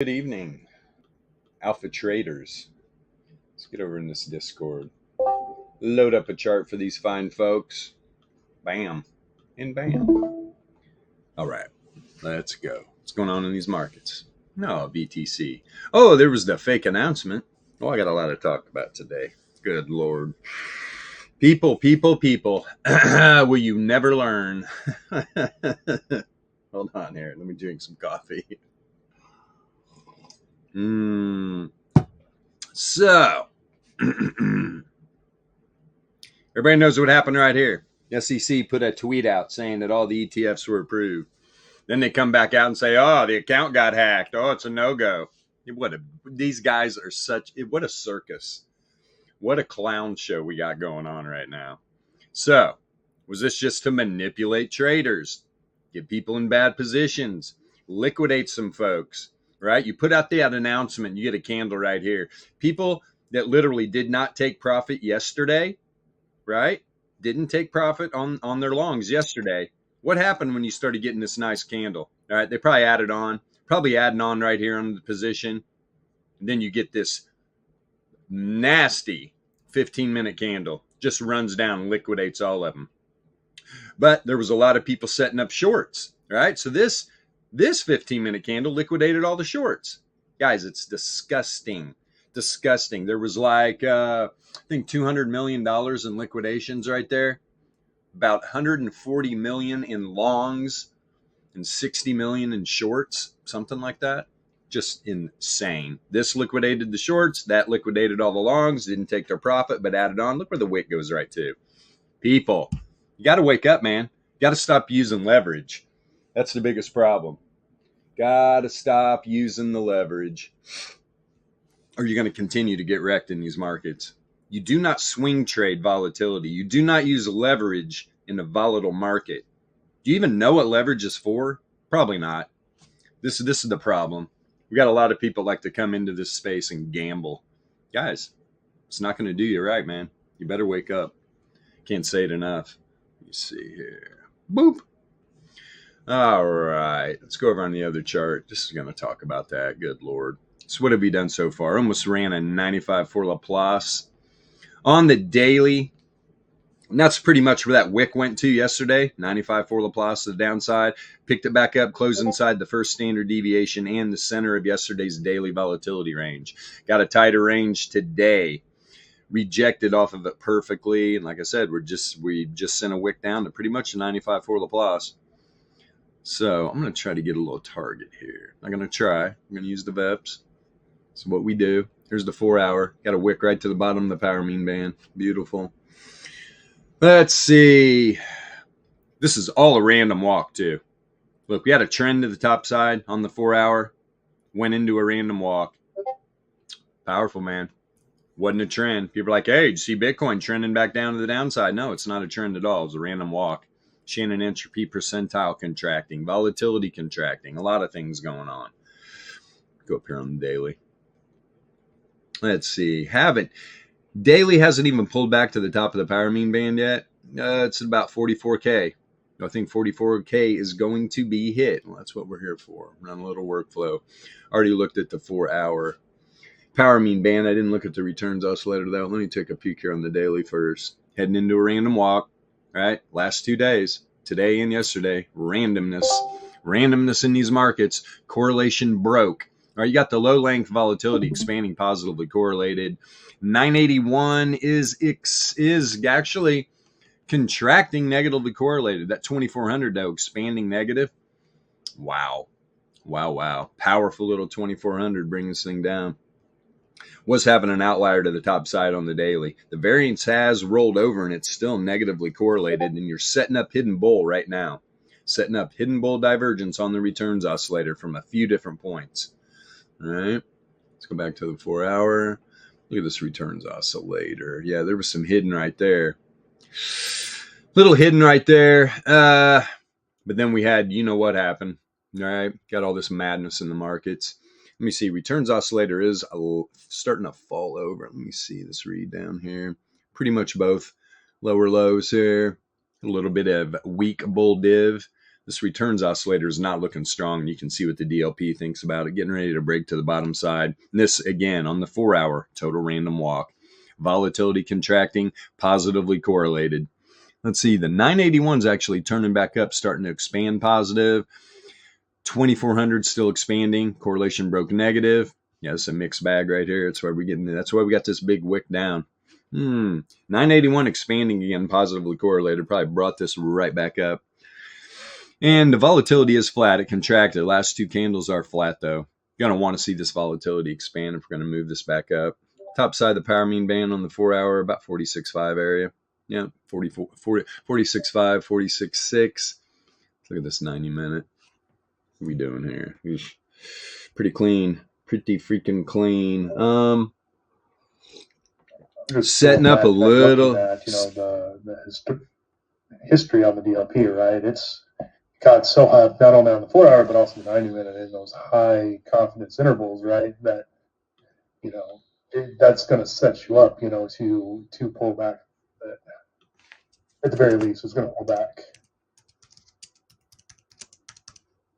Good evening, Alpha Traders. Let's get over in this Discord. Load up a chart for these fine folks. Bam. And bam. All right, let's go. What's going on in these markets? No, BTC. Oh, there was the fake announcement. Oh, I got a lot to talk about today. Good Lord. People. Will you never learn? Hold on here. Let me drink some coffee. So, everybody knows what happened right here. The SEC put a tweet out saying that all the ETFs were approved. Then they come back out and say, "Oh, the account got hacked. Oh, it's a no-go." These guys are what a circus. What a clown show we got going on right now. So, was this just to manipulate traders, get people in bad positions, liquidate some folks, right? You put out that announcement, you get a candle right here. People that literally did not take profit yesterday, right? Didn't take profit on their longs yesterday. What happened when you started getting this nice candle? All right, they probably adding on right here on the position. And then you get this nasty 15-minute candle. Just runs down and liquidates all of them. But there was a lot of people setting up shorts, right? So this 15-minute candle liquidated all the shorts. Guys, it's disgusting. Disgusting. There was like, I think $200 million in liquidations right there. About 140 million in longs and 60 million in shorts, something like that. Just insane. This liquidated the shorts, that liquidated all the longs, didn't take their profit, but added on. Look where the wick goes right to. People, you got to wake up, man. You got to stop using leverage. That's the biggest problem. Got to stop using the leverage. Or you're going to continue to get wrecked in these markets. You do not swing trade volatility. You do not use leverage in a volatile market. Do you even know what leverage is for? Probably not. This is the problem. We got a lot of people like to come into this space and gamble. Guys, it's not going to do you right, man. You better wake up. Can't say it enough. Let me see here. Boop. All right. Let's go over on the other chart. This is going to talk about that. Good Lord. So what have we done so far? Almost ran a 95 for Laplace. On the daily, and that's pretty much where that wick went to yesterday. 95 for Laplace to the downside. Picked it back up, closed inside the first standard deviation and the center of yesterday's daily volatility range. Got a tighter range today. Rejected off of it perfectly. And like I said, we just sent a wick down to pretty much 95 for Laplace. So I'm going to try to get a little target here. I'm going to try. I'm going to use the VEPS. So what we do, here's the 4 hour. Got a wick right to the bottom of the power mean band. Beautiful. Let's see. This is all a random walk too. Look, we had a trend to the top side on the 4 hour. Went into a random walk. Powerful, man. Wasn't a trend. People are like, hey, did you see Bitcoin trending back down to the downside? No, it's not a trend at all. It's a random walk. Shannon entropy percentile contracting. Volatility contracting. A lot of things going on. Go up here on the daily. Let's see. Daily hasn't even pulled back to the top of the power mean band yet. It's about 44K. I think 44K is going to be hit. Well, that's what we're here for. Run a little workflow. Already looked at the 4 hour power mean band. I didn't look at the returns oscillator though. Let me take a peek here on the daily first. Heading into a random walk. Right? Last 2 days. Today and yesterday. Randomness in these markets. Correlation broke. All right, you got the low length volatility expanding positively correlated. 981 is actually contracting negatively correlated. That 2400 though expanding negative. Wow. Powerful little 2400 bringing this thing down. Was having an outlier to the top side on the daily. The variance has rolled over and it's still negatively correlated, and you're setting up hidden bull right now. Setting up hidden bull divergence on the returns oscillator from a few different points. All right. Let's go back to the 4 hour. Look at this returns oscillator. Yeah, there was some hidden right there. Little hidden right there. But then we had, you know what happened. All right. Got all this madness in the markets. Let me see. Returns oscillator is starting to fall over. Let me see this read down here. Pretty much both lower lows here. A little bit of weak bull div. This returns oscillator is not looking strong. You can see what the DLP thinks about it, getting ready to break to the bottom side. And this, again, on the 4-hour total random walk. Volatility contracting, positively correlated. Let's see, the 981 is actually turning back up, starting to expand positive. 2400 still expanding. Correlation broke negative. Yeah, it's a mixed bag right here. That's why we got this big wick down. 981 expanding again, positively correlated. Probably brought this right back up. And the volatility is flat. It contracted. The last two candles are flat, though. You're going to want to see this volatility expand if we're going to move this back up. Top side of the power mean band on the 4-hour, about 46.5 area. Yeah, 46.5, 46.6. Look at this 90-minute. What are we doing here? Pretty clean. Pretty freaking clean. Setting up a little. At, the history on the DLP, right? It's got so high, not only on the 4-hour, but also the 90-minute in those high confidence intervals, right? That, that's going to set you up, to pull back. At the very least, it's going to pull back.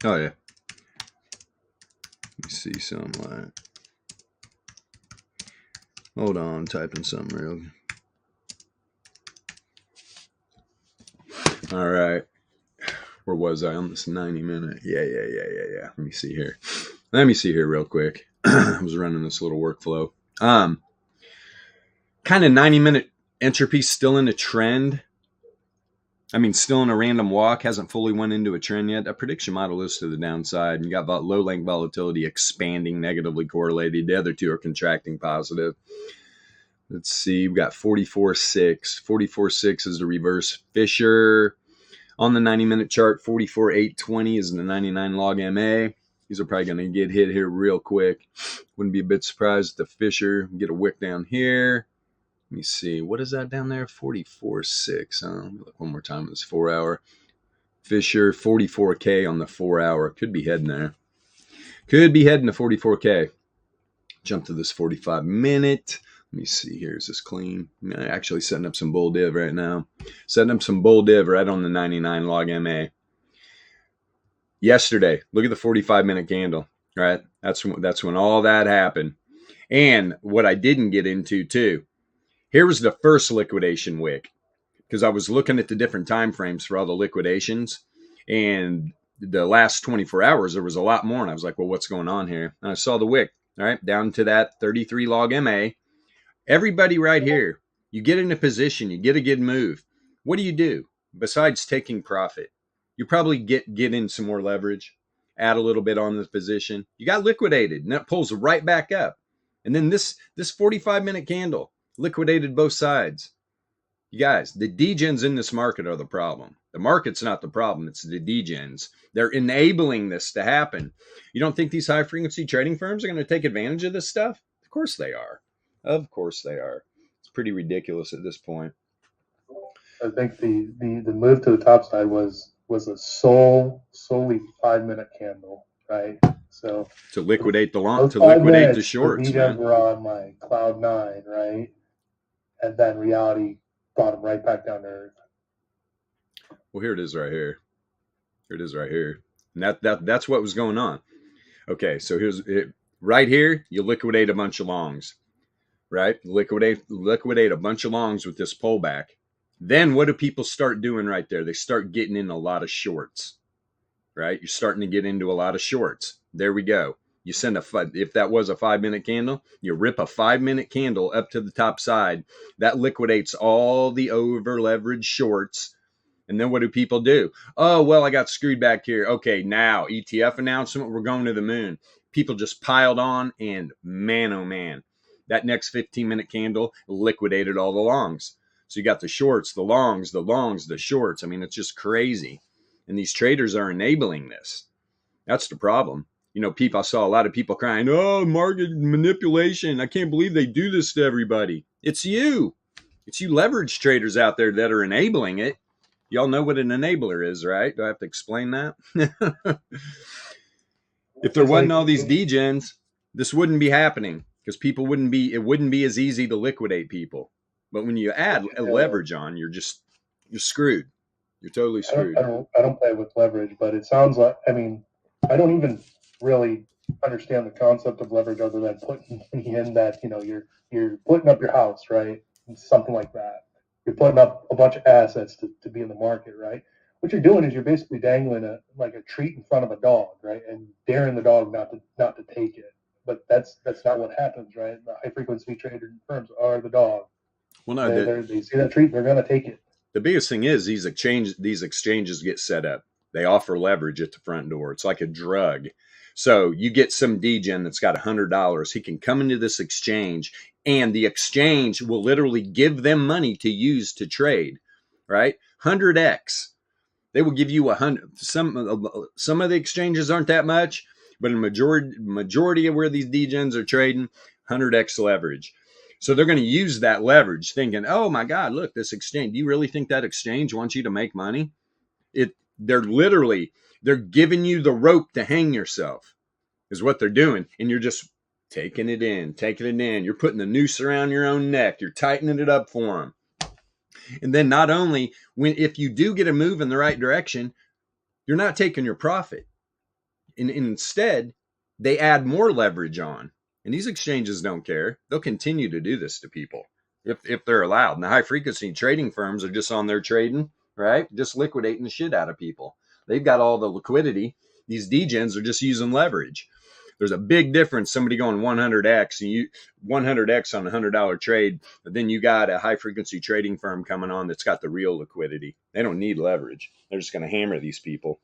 Oh, yeah. Let me see something like. Hold on, I'm typing something real. All right. Where was I on this 90-minute? Yeah. Let me see here. Real quick. I was running this little workflow. Kind of 90-minute entropy still in a trend. I mean, still in a random walk, hasn't fully went into a trend yet. That prediction model is to the downside. You got low length volatility expanding, negatively correlated. The other two are contracting positive. Let's see, we've got 44.6. 44.6 is the reverse Fisher. On the 90-minute chart, 44.820 is the 99 log MA. These are probably going to get hit here real quick. Wouldn't be a bit surprised if the Fisher get a wick down here. Let me see. What is that down there? 44.6. Let me look one more time. It's 4-hour. Fisher, 44K on the 4-hour. Could be heading there. Could be heading to 44K. Jump to this 45-minute. Let me see here. Is this clean? I'm actually setting up some bull div right now. Setting up some bull div right on the 99 log MA. Yesterday, look at the 45-minute candle. Right? That's when all that happened. And what I didn't get into too. Here was the first liquidation wick, because I was looking at the different time frames for all the liquidations, and the last 24 hours there was a lot more, and I was like, well, what's going on here? And I saw the wick, all right, down to that 33 log MA. Everybody right here, you get in a position, you get a good move. What do you do besides taking profit? You probably get in some more leverage, add a little bit on this position. You got liquidated, and that pulls right back up. And then this 45-minute candle liquidated both sides. You guys, the degens in this market are the problem. The market's not the problem. It's the degens. They're enabling this to happen. You don't think these high frequency trading firms are going to take advantage of this stuff? Of course they are. Of course they are. It's pretty ridiculous at this point. I think the move to the top side was a solely 5-minute candle, right? So to liquidate the long, to liquidate the shorts. The degens were on like cloud 9, right? And then reality brought them right back down to earth. Well, here it is right here. And that's what was going on. Okay, so here's it. Right here, you liquidate a bunch of longs, right? Liquidate a bunch of longs with this pullback. Then what do people start doing right there? They start getting in a lot of shorts, right? You're starting to get into a lot of shorts. There we go. You send if that was a 5-minute candle, you rip a 5-minute candle up to the top side. That liquidates all the over leveraged shorts. And then what do people do? Oh, well, I got screwed back here. Okay, now ETF announcement, we're going to the moon. People just piled on, and man, oh man, that next 15-minute candle liquidated all the longs. So you got the shorts, the longs, the shorts. I mean, it's just crazy. And these traders are enabling this. That's the problem. You know, I saw a lot of people crying, oh, market manipulation. I can't believe they do this to everybody. It's you. It's you leverage traders out there that are enabling it. Y'all know what an enabler is, right? Do I have to explain that? If there wasn't all these degens, this wouldn't be happening, because it wouldn't be as easy to liquidate people. But when you add a leverage on, you're screwed. You're totally screwed. I don't play with leverage, but it sounds like, I mean, I don't even really understand the concept of leverage other than putting money in that, you're putting up your house, right? Something like that. You're putting up a bunch of assets to be in the market, right? What you're doing is you're basically dangling a treat in front of a dog, right? And daring the dog not to take it. But that's not what happens, right? The high frequency trading firms are the dog. Well, no, They see that treat, they're going to take it. the biggest thing is these exchanges get set up. They offer leverage at the front door. It's like a drug. So you get some degen that's got $100. He can come into this exchange, and the exchange will literally give them money to use to trade, right? 100x. They will give you 100. Some of the exchanges aren't that much, but a majority of where these degens are trading, 100x leverage. So they're going to use that leverage, thinking, "Oh my God, look, this exchange. Do you really think that exchange wants you to make money?" They're giving you the rope to hang yourself, is what they're doing, and you're just taking it in. You're putting the noose around your own neck. You're tightening it up for them. And then not only if you do get a move in the right direction, you're not taking your profit. And instead, they add more leverage on. And these exchanges don't care. They'll continue to do this to people if they're allowed. And the high frequency trading firms are just on there trading, right? Just liquidating the shit out of people. They've got all the liquidity. These degens are just using leverage. There's a big difference. Somebody going 100x and you 100x on a $100 trade, but then you got a high frequency trading firm coming on that's got the real liquidity. They don't need leverage. They're just going to hammer these people.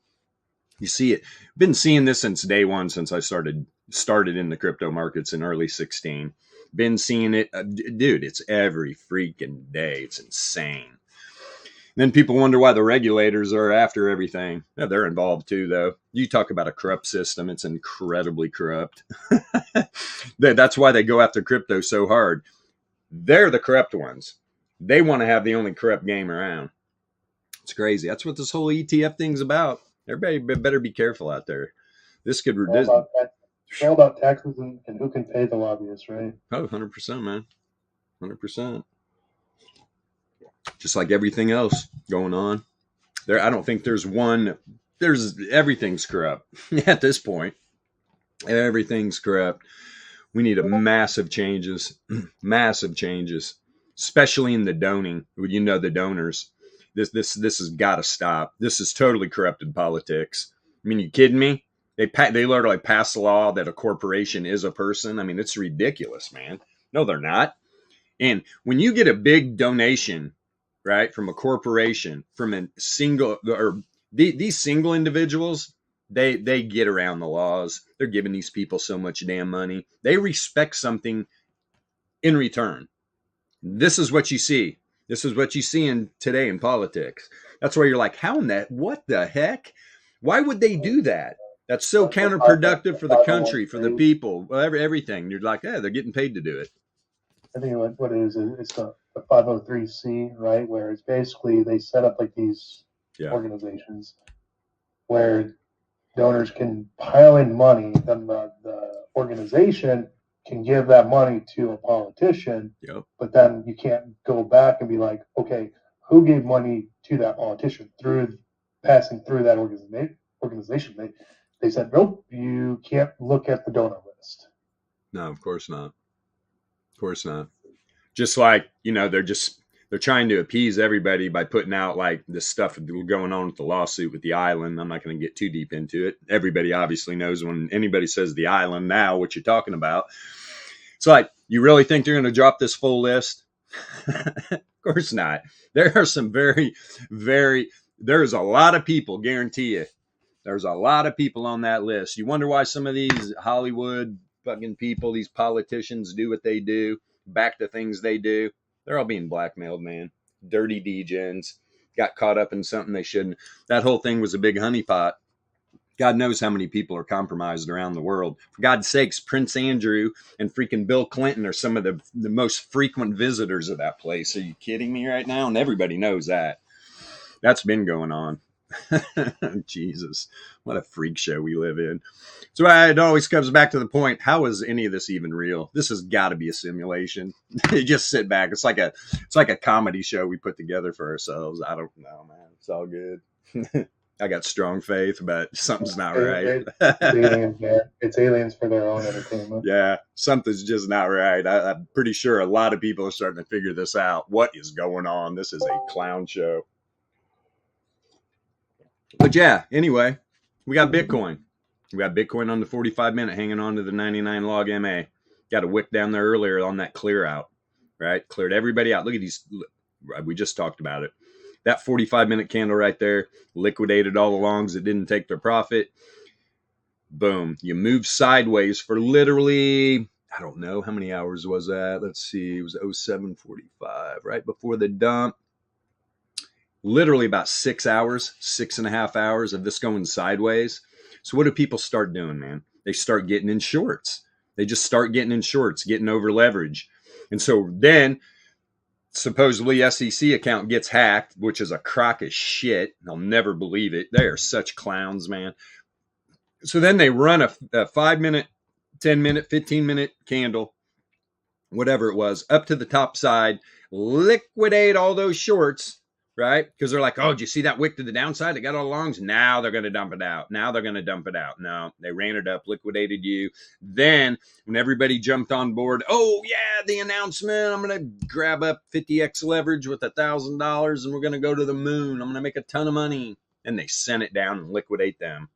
You see it. Been seeing this since day one, since I started in the crypto markets in early 16. Been seeing it, dude. It's every freaking day. It's insane. Then people wonder why the regulators are after everything. Yeah, they're involved too, though. You talk about a corrupt system. It's incredibly corrupt. That's why they go after crypto so hard. They're the corrupt ones. They want to have the only corrupt game around. It's crazy. That's what this whole ETF thing's about. Everybody better be careful out there. This could... It's all about taxes and who can pay the lobbyists, right? Oh, 100%, man. 100%. Just like everything else going on. I don't think there's everything's corrupt at this point. Everything's corrupt. We need massive changes, especially in the doning. The donors. This has got to stop. This is totally corrupted politics. I mean, you kidding me? They literally passed a law that a corporation is a person. I mean, it's ridiculous, man. No, they're not. And when you get a big donation, right, from a corporation, from a single, or these single individuals, they get around the laws. They're giving these people so much damn money. They respect something in return. This is what you see. This is what you see today in politics. That's why you're like, what the heck? Why would they do that? That's so counterproductive for the country, for the people, everything. You're like, they're getting paid to do it. I think what it is, it's the 503c, right? Where it's basically they set up like these organizations where donors can pile in money, then the organization can give that money to a politician, but then you can't go back and be like, okay, who gave money to that politician through passing through that organization? They said, nope, you can't look at the donor list. No, of course not. Of course not. Just like, they're trying to appease everybody by putting out like this stuff going on with the lawsuit with the island. I'm not going to get too deep into it. Everybody obviously knows when anybody says the island now what you're talking about. It's like, you really think they're going to drop this full list? Of course not. There are some there's a lot of people, guarantee you. There's a lot of people on that list. You wonder why some of these Hollywood fucking people, these politicians do what they do, back to things they do. They're all being blackmailed, man. Dirty degens. Got caught up in something they shouldn't. That whole thing was a big honeypot. God knows how many people are compromised around the world. For God's sakes, Prince Andrew and freaking Bill Clinton are some of the most frequent visitors of that place. Are you kidding me right now? And everybody knows that. That's been going on. Jesus, what a freak show we live in. So it always comes back to the point, how is any of this even real? This has got to be a simulation. You just sit back. It's like a comedy show we put together for ourselves. I don't know, man. It's all good. I got strong faith, but something's not right. It's aliens, man. It's aliens for their own entertainment. Yeah, something's just not right. I'm pretty sure a lot of people are starting to figure this out. What is going on? This is a clown show. But yeah, anyway, we got Bitcoin. We got Bitcoin on the 45-minute hanging on to the 99 log MA. Got a wick down there earlier on that clear out, right? Cleared everybody out. Look at these. We just talked about it. That 45-minute candle right there liquidated all the longs that didn't take their profit. Boom. You move sideways for literally, I don't know, how many hours was that? Let's see. It was 07:45, right before the dump. Literally about 6 hours, 6.5 hours of this going sideways. So what do people start doing, man? They start getting in shorts. They just start getting in shorts, getting over leverage. And so then supposedly SEC account gets hacked, which is a crock of shit. I'll never believe it. They are such clowns, man. So then they run a 5-minute, 10-minute, 15-minute candle, whatever it was, up to the top side, liquidate all those shorts, right? Because they're like, oh, did you see that wick to the downside? They got all longs. Now they're going to dump it out. Now they're going to dump it out. No, they ran it up, liquidated you. Then when everybody jumped on board, oh, yeah, the announcement, I'm going to grab up 50x leverage with $1,000 and we're going to go to the moon. I'm going to make a ton of money. And they sent it down and liquidate them.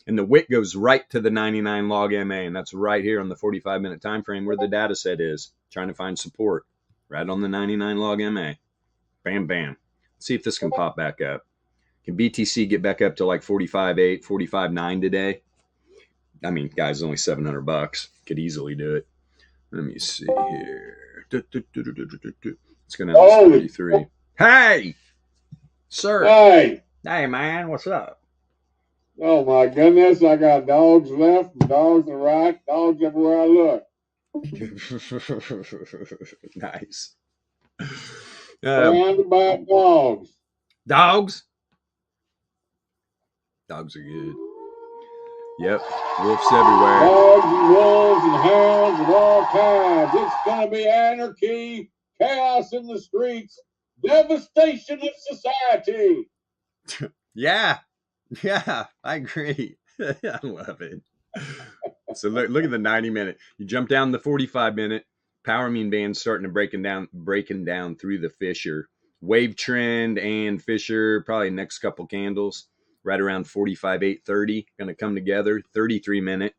And the wick goes right to the 99 log MA, and that's right here on the 45-minute time frame where the data set is, trying to find support, right on the 99 log MA. Bam, bam. Let's see if this can pop back up. Can BTC get back up to like 45.8, 45.9 today? I mean, guys, only $700. Could easily do it. Let me see here. It's going to have 33. Hey! Sir. Hey! Hey, man, what's up? Oh my goodness, I got dogs left, dogs to the right, dogs everywhere I look. Nice. Surrounded by dogs. Dogs? Dogs are good. Yep. Wolves everywhere. Dogs and wolves and hounds of all kinds. It's going to be anarchy, chaos in the streets, devastation of society. Yeah. Yeah, I agree. I love it. So look at the 90-minute. You jump down the 45-minute. Power mean band starting to breaking down through the fissure. Wave trend and fissure, probably next couple candles, right around 45.830, going to come together. 33-minute,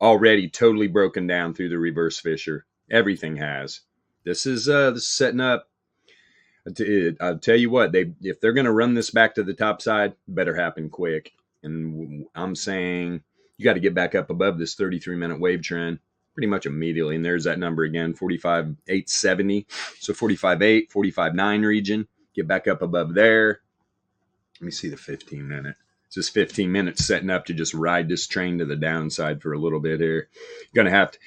already totally broken down through the reverse fissure. Everything has. This is setting up. I'll tell you what, if they're going to run this back to the top side, better happen quick. And I'm saying you got to get back up above this 33-minute wave trend pretty much immediately. And there's that number again, 45.870. So 45.8, 45.9 region. Get back up above there. Let me see the 15-minute. It's just 15 minutes setting up to just ride this train to the downside for a little bit here. You're going to have to.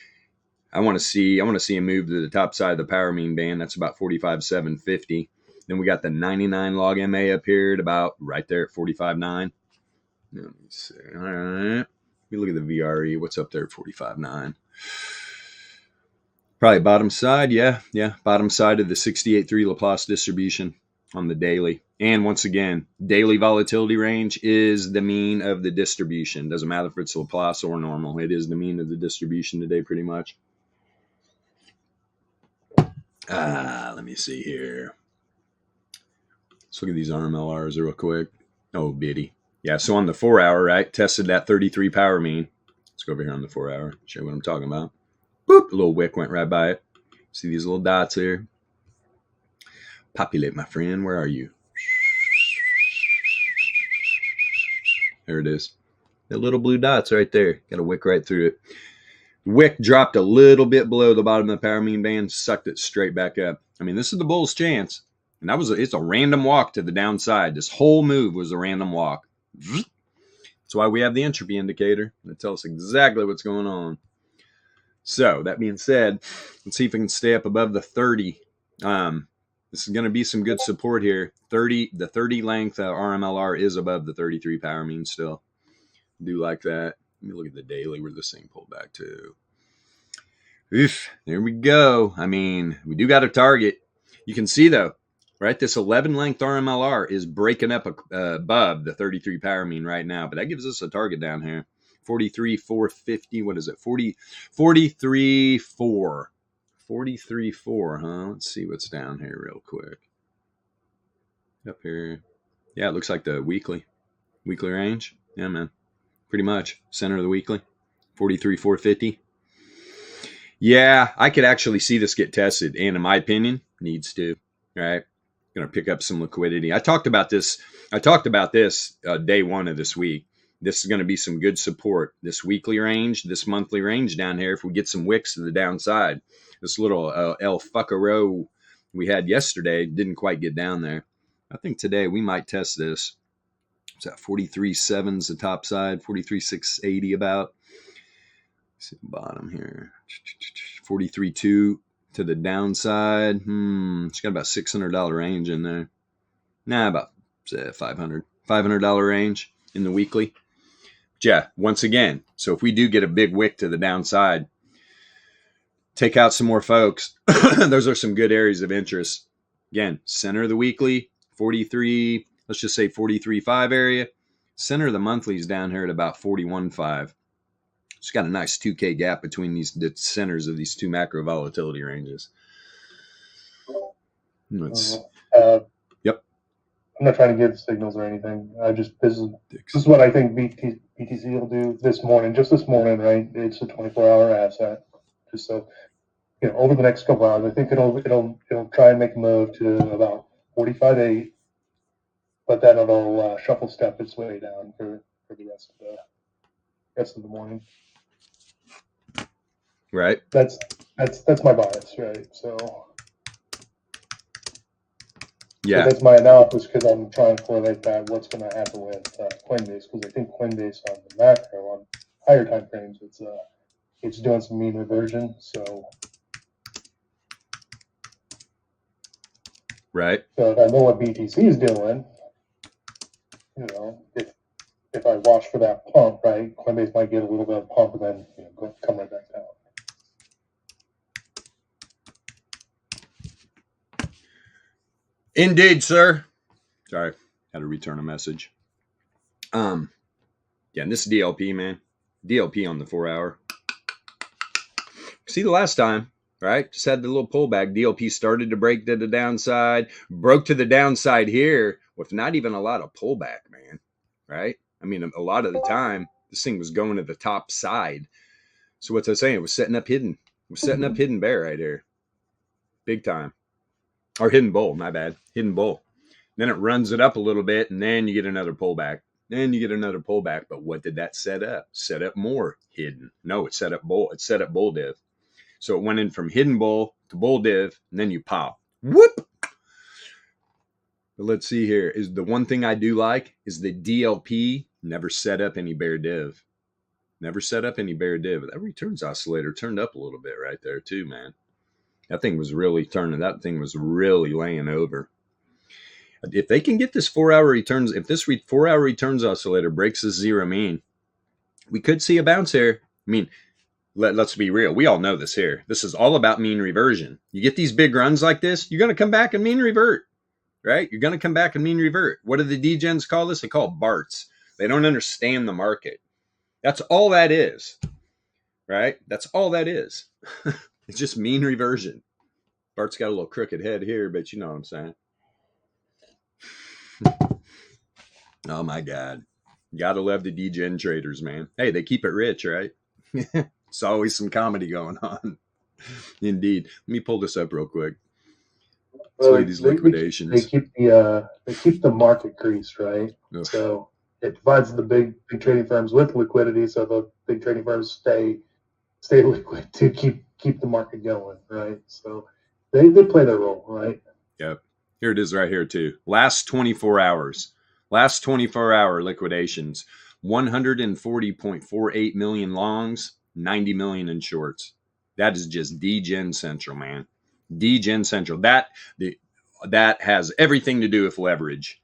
I want to see him move to the top side of the power mean band. That's about 45.750. Then we got the 99 log MA up here at about right there at 45.9. Let me see. All right. Let me look at the VRE. What's up there at 45.9? Probably bottom side. Yeah. Bottom side of the 68.3 Laplace distribution on the daily. And once again, daily volatility range is the mean of the distribution. Doesn't matter if it's Laplace or normal. It is the mean of the distribution today pretty much. Let me see here. Let's look at these RMLRs real quick. Oh, bitty. Yeah, so on the 4 hour, right, tested that 33 power mean. Let's go over here on the 4 hour, show you what I'm talking about. Boop, a little wick went right by it. See these little dots here? Populate, my friend. Where are you? There it is. The little blue dots right there. Got a wick right through it. Wick dropped a little bit below the bottom of the power mean band, sucked it straight back up. I mean, this is the bull's chance. And it's a random walk to the downside. This whole move was a random walk. That's why we have the entropy indicator. That tells us exactly what's going on. So, that being said, let's see if we can stay up above the 30. This is going to be some good support here. The 30 length RMLR is above the 33 power mean still. Do like that. Let me look at the daily where this thing pulled back to. Oof, there we go. I mean, we do got a target. You can see, though, right? This 11 length RMLR is breaking up above the 33 power mean right now, but that gives us a target down here. 43,450. What is it? 43,4. 43,4, huh? Let's see what's down here real quick. Up here. Yeah, it looks like the weekly range. Yeah, man. Pretty much. Center of the weekly. 43,450. Yeah, I could actually see this get tested, and in my opinion, needs to. Right? Going to pick up some liquidity. I talked about this day one of this week. This is going to be some good support. This weekly range, this monthly range down here, if we get some wicks to the downside. This little El Fuckero we had yesterday didn't quite get down there. I think today we might test this. It's at 43.7's the top side, 43.680 about. Let's see the bottom here. 43.2 to the downside. It's got about $600 range in there. Nah, about $500 range in the weekly. But yeah, once again, so if we do get a big wick to the downside, take out some more folks. Those are some good areas of interest. Again, center of the weekly, 43, let's just say 43.5 area. Center of the monthly is down here at about 41.5. It's got a nice 2K gap between the centers of these two macro volatility ranges. Yep. I'm not trying to give signals or anything. This is what I think BTC will do this morning. Just this morning, right? It's a 24-hour asset. Just so over the next couple hours, I think it'll try and make a move to about 45.8, but then it'll shuffle step its way down for the rest of the morning. Right. That's my bias, right? So yeah, so that's my analysis because I'm trying to correlate that what's going to happen with Coinbase, because I think Coinbase on the macro on higher time frames it's doing some mean reversion. So right. So if I know what BTC is doing, if I watch for that pump, right, Coinbase might get a little bit of pump and then come right back down. Indeed, sir. Sorry, had to return a message. Yeah, and this is DLP, man. DLP on the 4-hour. See the last time, right? Just had the little pullback. DLP started to break to the downside, broke to the downside here with not even a lot of pullback, man. Right? I mean, a lot of the time, this thing was going to the top side. So what's I saying? It was setting up hidden. It was setting up hidden bear right here. Big time. Or hidden bull, my bad. Hidden bull. Then it runs it up a little bit, and then you get another pullback. Then you get another pullback. But what did that set up? Set up more hidden. No, it set up bull. It set up bull div. So it went in from hidden bull to bull div, and then you pop. Whoop! But let's see here. Is the one thing I do like is the DLP never set up any bear div. Never set up any bear div. That returns oscillator turned up a little bit right there too, man. That thing was really turning. That thing was really laying over. If they can get this 4-hour returns, if this 4-hour returns oscillator breaks the zero mean, we could see a bounce here. I mean, let's be real. We all know this here. This is all about mean reversion. You get these big runs like this, you're going to come back and mean revert, right? You're going to come back and mean revert. What do the degens call this? They call it BARTs. They don't understand the market. That's all that is, right? That's all that is. It's just mean reversion. Bart's got a little crooked head here, but you know what I'm saying. Oh my God. Gotta love the degen traders, man. Hey, they keep it rich, right? It's always some comedy going on. Indeed. Let me pull this up real quick. Let's look at these liquidations. They keep the market greased, right? Ugh. So it provides the big trading firms with liquidity, so the big trading firms stay liquid to keep the market going, right? So they play their role, right? Yep. Here it is right here too. Last 24 hours. Last 24-hour liquidations. 140.48 million longs, 90 million in shorts. That is just degen central, man. Degen central. That has everything to do with leverage.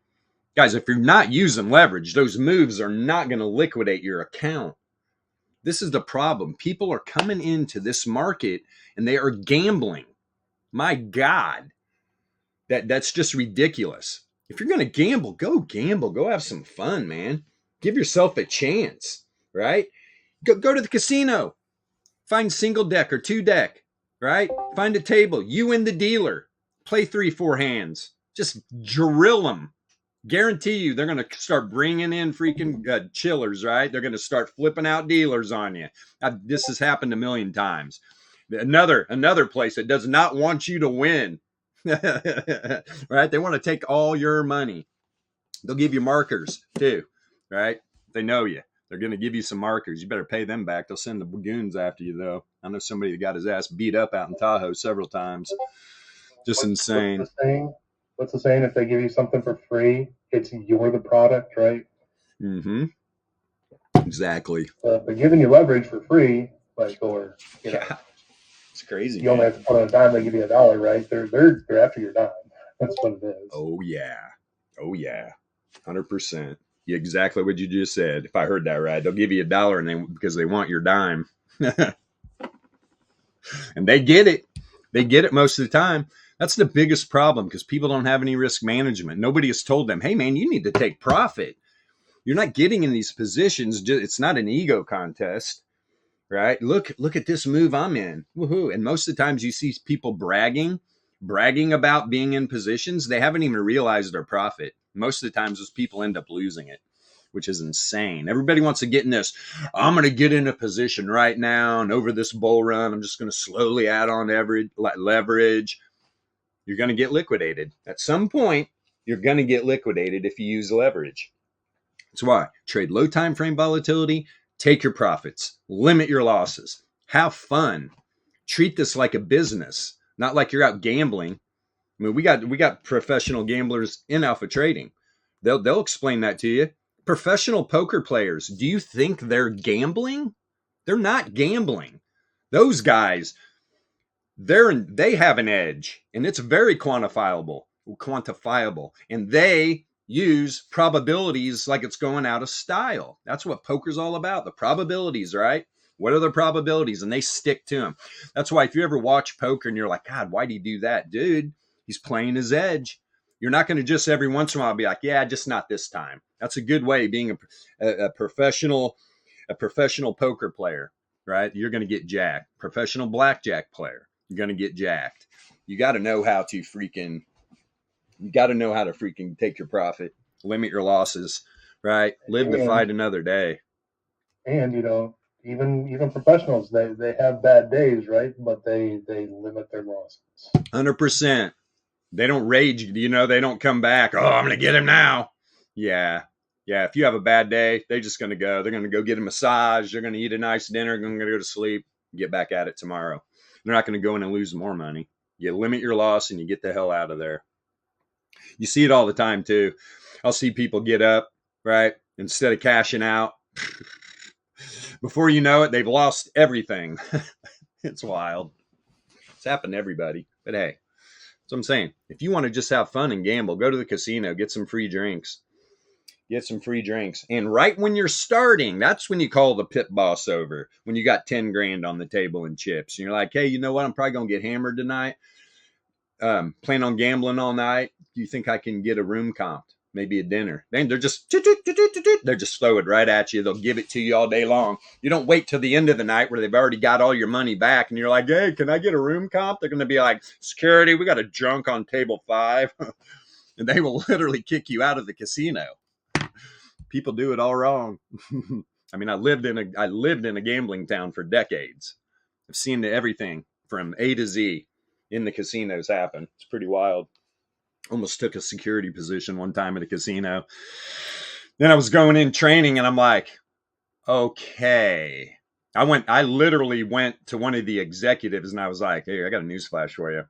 Guys, if you're not using leverage, those moves are not going to liquidate your account. This is the problem. People are coming into this market and they are gambling. My God. That's just ridiculous. If you're going to gamble, go have some fun, man. Give yourself a chance, right? Go to the casino. Find single deck or 2 deck, right? Find a table. You and the dealer. Play 3-4 hands. Just drill them. Guarantee you they're going to start bringing in freaking chillers, right? They're going to start flipping out dealers on you. This has happened a million times. Another place that does not want you to win, right? They want to take all your money. They'll give you markers too, right? They know you. They're going to give you some markers. You better pay them back. They'll send the goons after you, though. I know somebody that got his ass beat up out in Tahoe several times. Just insane. What's the saying? If they give you something for free, you're the product, right? Mm-hmm. Exactly. If they're giving you leverage for free, like, or you know, yeah, it's crazy. You only have to put on a dime. They give you $1, right? They're after your dime. That's what it is. Oh yeah, 100%. Exactly what you just said. If I heard that right, they'll give you $1 and because they want your dime, and they get it. They get it most of the time. That's the biggest problem because people don't have any risk management. Nobody has told them, hey, man, you need to take profit. You're not getting in these positions. It's not an ego contest, right? Look at this move I'm in. Woohoo. And most of the times you see people bragging about being in positions. They haven't even realized their profit. Most of the times those people end up losing it, which is insane. Everybody wants to get in this. I'm going to get in a position right now and over this bull run, I'm just going to slowly add on leverage. You're going to get liquidated. At some point, you're going to get liquidated if you use leverage. That's why trade low time frame volatility, take your profits, limit your losses, have fun, treat this like a business, not like you're out gambling. I mean, we got professional gamblers in alpha trading. They'll explain that to you. Professional poker players, do you think they're gambling? They're not gambling. Those guys, they have an edge, and it's very quantifiable, and they use probabilities like it's going out of style. That's what poker's all about, the probabilities, right? What are the probabilities? And they stick to them. That's why if you ever watch poker and you're like, God, why'd he do that? Dude, he's playing his edge. You're not going to just every once in a while be like, yeah, just not this time. That's a good way, being a professional poker player, right? You're going to get jacked. Professional blackjack player, you're going to get jacked. You got to know how to freaking take your profit, limit your losses, right? Live to fight another day. And even professionals, they have bad days, right? But they limit their losses. 100%. They don't rage. They don't come back. Oh, I'm going to get him now. Yeah. If you have a bad day, they're just going to go. They're going to go get a massage. They're going to eat a nice dinner. They're going to go to sleep. Get back at it tomorrow. They're not going to go in and lose more money. You limit your loss and you get the hell out of there. You see it all the time too. I'll see people get up, right? Instead of cashing out, before you know it, they've lost everything. It's wild. It's happened to everybody. But hey, that's what I'm saying. If you want to just have fun and gamble, go to the casino, get some free drinks. And right when you're starting, that's when you call the pit boss over. When you got 10 grand on the table in chips. And you're like, hey, you know what? I'm probably going to get hammered tonight. Plan on gambling all night. Do you think I can get a room comped? Maybe a dinner. Then they're just throw it right at you. They'll give it to you all day long. You don't wait till the end of the night where they've already got all your money back and you're like, hey, can I get a room comp? They're going to be like, security, we got a junk on table 5. And they will literally kick you out of the casino. People do it all wrong. I mean, I lived in a gambling town for decades. I've seen everything from A to Z in the casinos happen. It's pretty wild. Almost took a security position one time at a casino. Then I was going in training and I'm like, okay. I literally went to one of the executives and I was like, hey, I got a newsflash for you.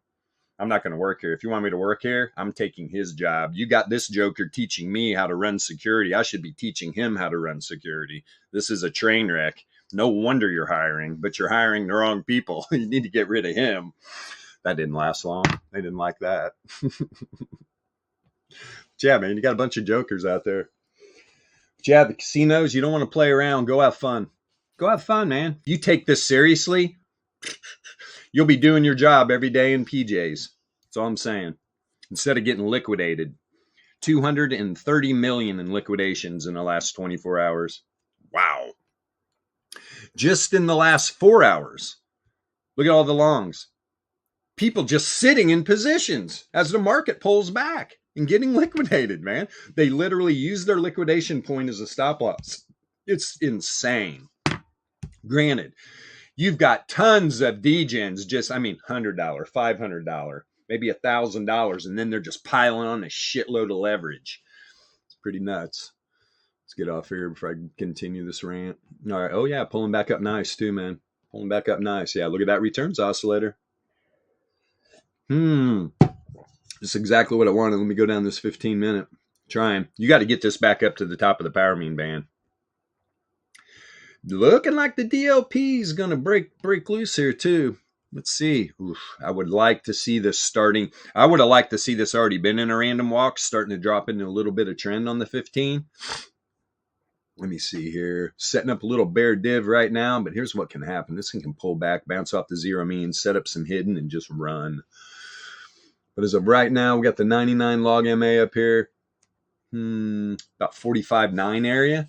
I'm not going to work here. If you want me to work here, I'm taking his job. You got this joker teaching me how to run security. I should be teaching him how to run security. This is a train wreck. No wonder you're hiring, but you're hiring the wrong people. You need to get rid of him. That didn't last long. They didn't like that. Yeah, man, you got a bunch of jokers out there. But yeah, the casinos, you don't want to play around. Go have fun. Go have fun, man. You take this seriously, you'll be doing your job every day in PJs. That's all I'm saying. instead of getting liquidated. 230 million in liquidations in the last 24 hours. Wow. Just in the last 4 hours. Look at all the longs. People just sitting in positions as the market pulls back and getting liquidated, man. They literally use their liquidation point as a stop loss. It's insane. Granted, you've got tons of degens, just, $100, $500, maybe $1,000, and then they're just piling on a shitload of leverage. It's pretty nuts. Let's get off here before I continue this rant. All right. Oh, yeah, pulling back up nice too, man. Pulling back up nice. Yeah, look at that returns oscillator. Just exactly what I wanted. Let me go down this 15-minute. Trying. You got to get this back up to the top of the power mean band. Looking like the DLP is going to break loose here too. Let's see. Oof, I would like to see this starting. I would have liked to see this already been in a random walk, starting to drop into a little bit of trend on the 15. Let me see here. Setting up a little bear div right now, but here's what can happen. This thing can pull back, bounce off the zero mean, set up some hidden, and just run. But as of right now, we got the 99 log MA up here. About 45.9 area.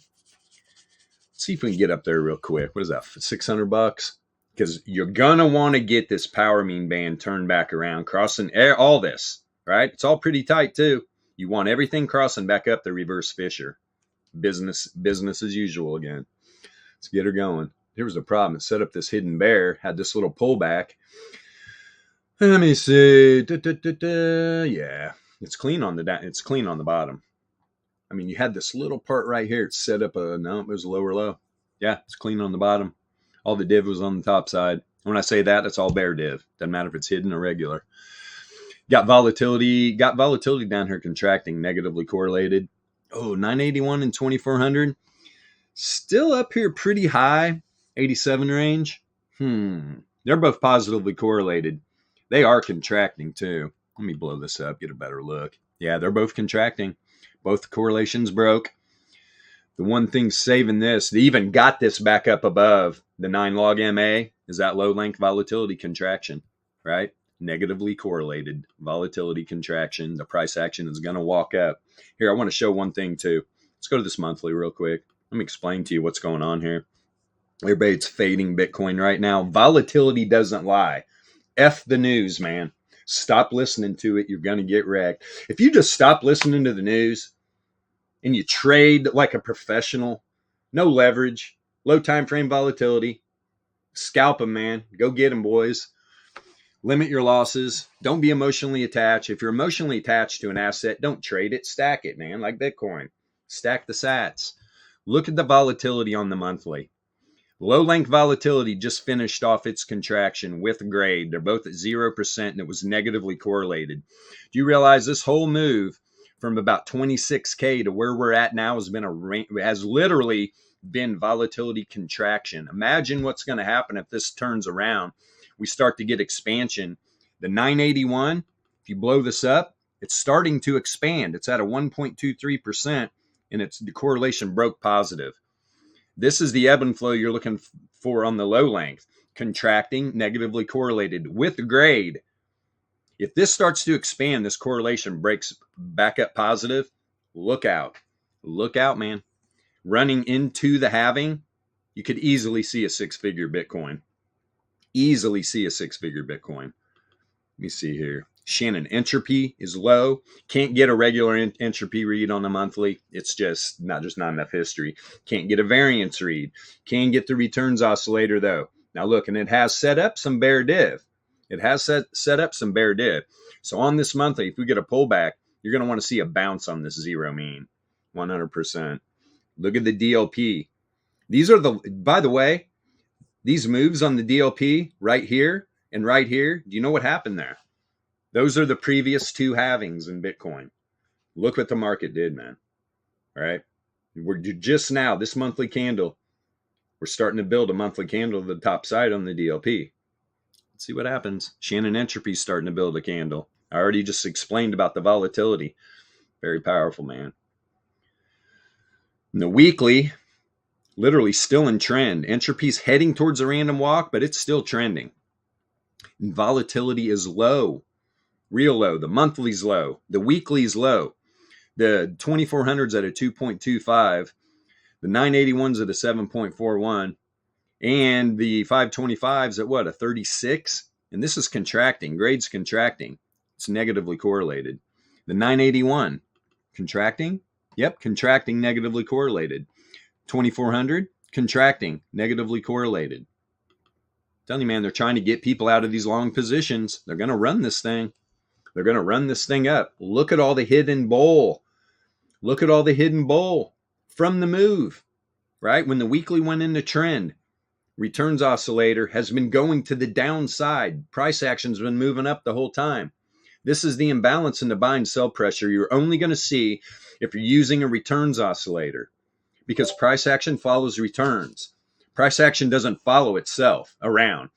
Let's see if we can get up there real quick. What is that, $600? Because you're going to want to get this power mean band turned back around, crossing all this, right? It's all pretty tight too. You want everything crossing back up the reverse Fisher. Business as usual again. Let's get her going. Here was the problem. It set up this hidden bear, had this little pullback. Let me see. Yeah, it's clean on the bottom. You had this little part right here. It's set up no, it was a lower low. Yeah, it's clean on the bottom. All the div was on the top side. When I say that, it's all bear div. Doesn't matter if it's hidden or regular. Got volatility down here contracting, negatively correlated. Oh, 981 and 2400. Still up here pretty high, 87 range. They're both positively correlated. They are contracting too. Let me blow this up, get a better look. Yeah, they're both contracting. Both correlations broke. The one thing saving this, they even got this back up above the 9 log MA, is that low length volatility contraction, right? Negatively correlated volatility contraction. The price action is going to walk up. Here, I want to show one thing too. Let's go to this monthly real quick. Let me explain to you what's going on here. Everybody's fading Bitcoin right now. Volatility doesn't lie. F the news, man. Stop listening to it. You're going to get wrecked. If you just stop listening to the news and you trade like a professional, no leverage, low time frame volatility, scalp them, man. Go get them, boys. Limit your losses. Don't be emotionally attached. If you're emotionally attached to an asset, don't trade it. Stack it, man, like Bitcoin. Stack the sats. Look at the volatility on the monthly. Low length volatility just finished off its contraction with grade. They're both at 0% and it was negatively correlated. Do you realize this whole move from about 26K to where we're at now has literally been volatility contraction? Imagine what's going to happen if this turns around. We start to get expansion. The 981, if you blow this up, it's starting to expand. It's at a 1.23% and the correlation broke positive. This is the ebb and flow you're looking for on the low length. Contracting, negatively correlated with grade. If this starts to expand, this correlation breaks back up positive, look out. Look out, man. Running into the halving, you could easily see a six-figure Bitcoin. Easily see a six-figure Bitcoin. Let me see here. Shannon, entropy is low. Can't get a regular entropy read on the monthly. It's just not enough history. Can't get a variance read. Can get the returns oscillator though. Now look, and it has set up some bear div. It has set up some bear div. So on this monthly, if we get a pullback, you're going to want to see a bounce on this zero mean. 100%. Look at the DLP. These are by the way, these moves on the DLP right here and right here, do you know what happened there? Those are the previous two halvings in Bitcoin. Look what the market did, man. All right. We're just now, this monthly candle, we're starting to build a monthly candle to the top side on the DLP. Let's see what happens. Shannon Entropy is starting to build a candle. I already just explained about the volatility. Very powerful, man. And the weekly, literally still in trend. Entropy's heading towards a random walk, but it's still trending. And volatility is low. real low. The monthly's low. The weekly's low. The 2400's at a 2.25. The 981's at a 7.41. And the 525's at what? A 36? And this is contracting. Grade's contracting. It's negatively correlated. The 981, contracting? Yep, contracting, negatively correlated. 2400, contracting, negatively correlated. I'm telling you, man, they're trying to get people out of these long positions. They're going to run this thing. They're going to run this thing up. Look at all the hidden bull. Look at all the hidden bull from the move, right? When the weekly went into trend, returns oscillator has been going to the downside. Price action's been moving up the whole time. This is the imbalance in the buy and sell pressure you're only going to see if you're using a returns oscillator, because price action follows returns. Price action doesn't follow itself around.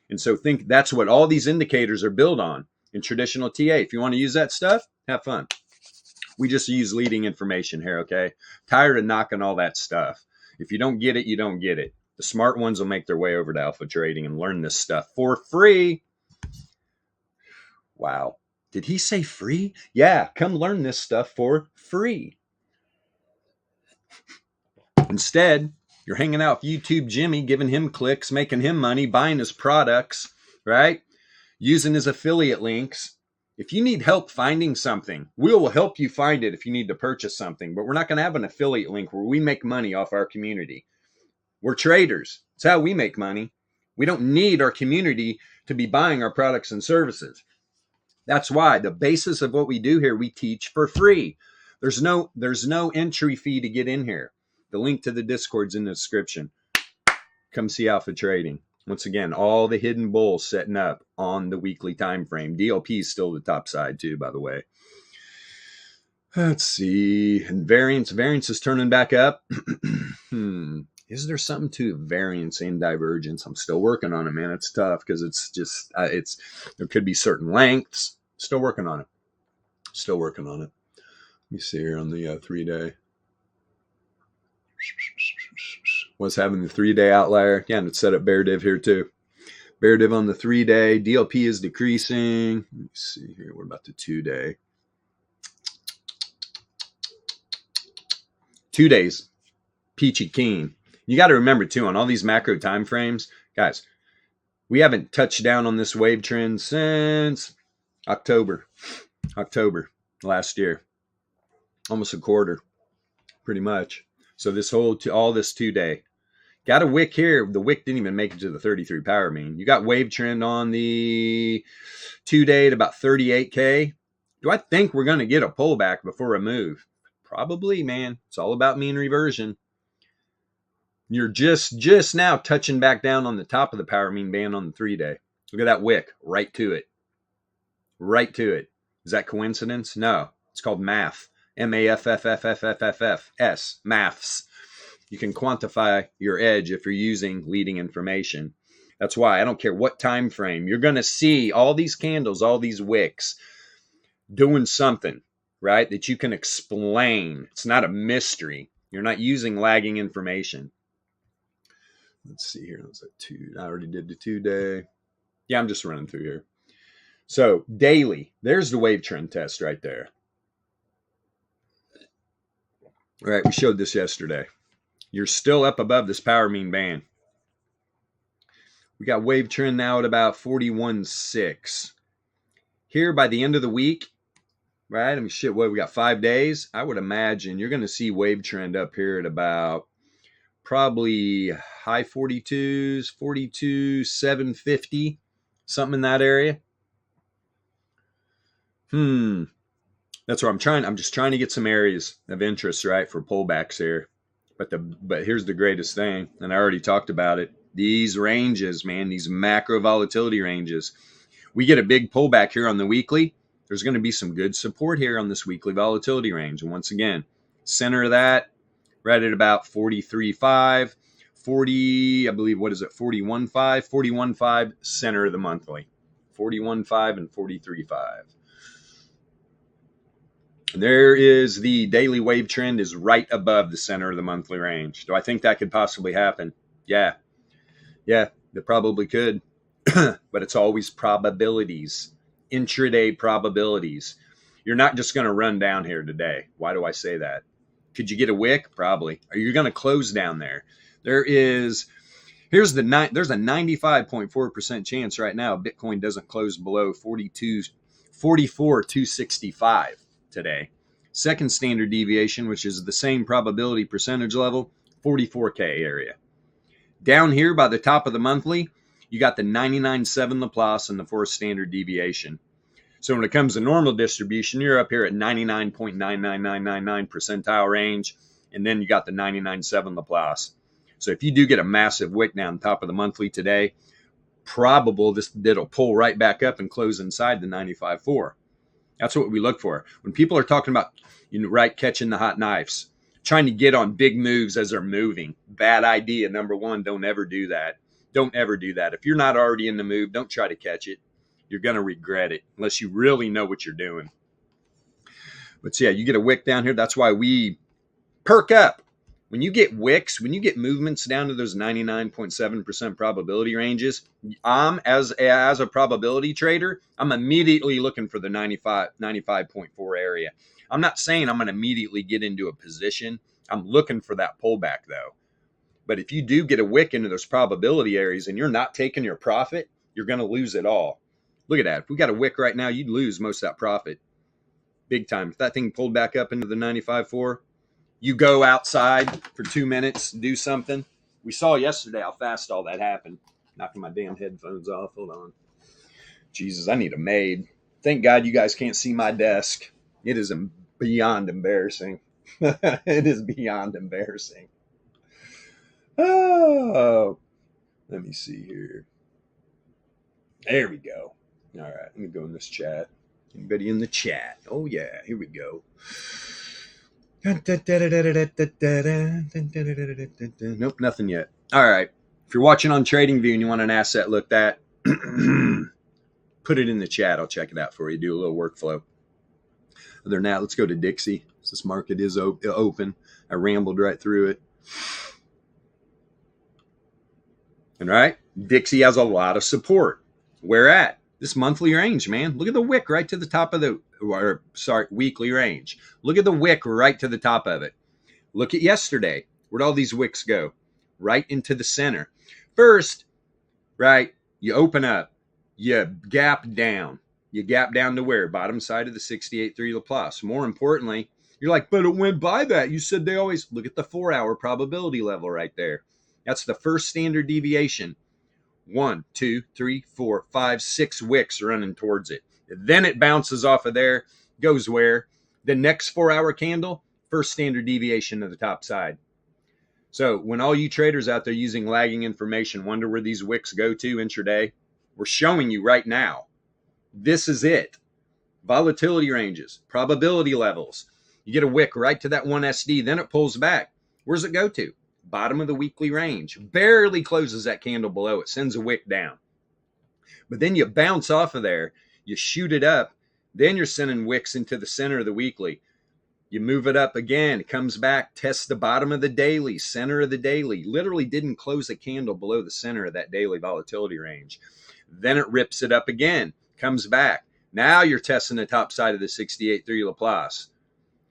And so think that's what all these indicators are built on in traditional TA. If you want to use that stuff, have fun. We just use leading information here, okay? Tired of knocking all that stuff. If you don't get it, you don't get it. The smart ones will make their way over to Alpha Trading and learn this stuff for free. Wow. Did he say free? Yeah, come learn this stuff for free. Instead, you're hanging out with YouTube Jimmy, giving him clicks, making him money, buying his products, right? Using his affiliate links. If you need help finding something, we will help you find it if you need to purchase something. But we're not going to have an affiliate link where we make money off our community. We're traders. It's how we make money. We don't need our community to be buying our products and services. That's why the basis of what we do here, we teach for free. There's no entry fee to get in here. The link to the Discord's in the description. Come see Alpha Trading. Once again, all the hidden bulls setting up on the weekly time frame. DLP is still the top side too, by the way. Let's see. And variance is turning back up. Is there something to variance and divergence? I'm still working on it, man. It's tough because it's just, there could be certain lengths. Still working on it. Let me see here on the 3-day. Was having the 3-day outlier. Yeah, and it's set up bear div here too. Bear div on the 3-day. DLP is decreasing. Let me see here. What about the 2-day? 2 days. Peachy keen. You got to remember too, on all these macro time frames, guys, we haven't touched down on this wave trend since October last year. Almost a quarter, pretty much. So this all this 2-day. Got a wick here. The wick didn't even make it to the 33 power mean. You got wave trend on the 2-day at about 38K. Do I think we're going to get a pullback before a move? Probably, man. It's all about mean reversion. You're just now touching back down on the top of the power mean band on the 3-day. Look at that wick. Right to it. Is that coincidence? No. It's called math. MAFFFFFFS. Maths. You can quantify your edge if you're using leading information. That's why I don't care what time frame. You're going to see all these candles, all these wicks doing something, right, that you can explain. It's not a mystery. You're not using lagging information. Let's see here. That was a 2. I already did the 2-day. Yeah, I'm just running through here. So daily, there's the wave trend test right there. All right, we showed this yesterday. You're still up above this power mean band. We got wave trend now at about 41.6. Here by the end of the week, right? I mean, shit, what, we got 5 days? I would imagine you're going to see wave trend up here at about probably high 42s, 42,750, something in that area. That's what I'm just trying to get some areas of interest, right, for pullbacks here. But here's the greatest thing, and I already talked about it. These ranges, man, these macro volatility ranges. We get a big pullback here on the weekly. There's going to be some good support here on this weekly volatility range. And once again, center of that, right at about 43.5, 40, I believe, what is it, 41.5, 41.5, center of the monthly. 41.5 and 43.5. There is the daily wave trend is right above the center of the monthly range. Do I think that could possibly happen? Yeah, that probably could. But it's always probabilities. intraday probabilities. You're not just going to run down here today. Why do I say that? Could you get a wick? Probably. Are you going to close down there? There's a 95.4% chance right now Bitcoin doesn't close below 44,265 today. Second standard deviation, which is the same probability percentage level, 44K area. Down here by the top of the monthly, you got the 99.7 Laplace and the fourth standard deviation. So when it comes to normal distribution, you're up here at 99.99999 percentile range, and then you got the 99.7 Laplace. So if you do get a massive wick down top of the monthly today, probable it'll pull right back up and close inside the 95.4. That's what we look for. When people are talking about, catching the hot knives, trying to get on big moves as they're moving, bad idea. Number one, don't ever do that. Don't ever do that. If you're not already in the move, don't try to catch it. You're going to regret it unless you really know what you're doing. But so yeah, you get a wick down here. That's why we perk up. When you get wicks, when you get movements down to those 99.7% probability ranges, I'm as a probability trader, I'm immediately looking for the 95.4 area. I'm not saying I'm going to immediately get into a position. I'm looking for that pullback though. But if you do get a wick into those probability areas and you're not taking your profit, you're going to lose it all. Look at that. If we got a wick right now, you'd lose most of that profit. Big time. If that thing pulled back up into the 95.4, you go outside for 2 minutes, do something. We saw yesterday how fast all that happened. Knocking my damn headphones off. Hold on. Jesus, I need a maid. Thank God you guys can't see my desk. It is beyond embarrassing. It is beyond embarrassing. Oh, let me see here. There we go. All right, let me go in this chat. Anybody in the chat? Oh, yeah, here we go. Nope, nothing yet. All right. If you're watching on TradingView and you want an asset looked at, put it in the chat. I'll check it out for you. Do a little workflow. Other than that, let's go to Dixie. This market is open. I rambled right through it. And right, Dixie has a lot of support. Where at? This monthly range, man. Look at the wick right to the top of weekly range. Look at the wick right to the top of it. Look at yesterday. Where'd all these wicks go? Right into the center. First, right, you open up. You gap down. You gap down to where? Bottom side of the 68.3 Laplace. More importantly, you're like, but it went by that. You said they always look at the 4-hour probability level right there. That's the first standard deviation. 1, 2, 3, 4, 5, 6 wicks running towards it. Then it bounces off of there, goes where? The next 4-hour candle, first standard deviation to the top side. So when all you traders out there using lagging information wonder where these wicks go to intraday, we're showing you right now. This is it. Volatility ranges, probability levels. You get a wick right to that 1 SD, then it pulls back. Where's it go to? Bottom of the weekly range. Barely closes that candle below it, sends a wick down. But then you bounce off of there, you shoot it up, then you're sending wicks into the center of the weekly. You move it up again, it comes back, tests the bottom of the daily, center of the daily. Literally didn't close the candle below the center of that daily volatility range. Then it rips it up again, comes back. Now you're testing the top side of the 68.3 Laplace.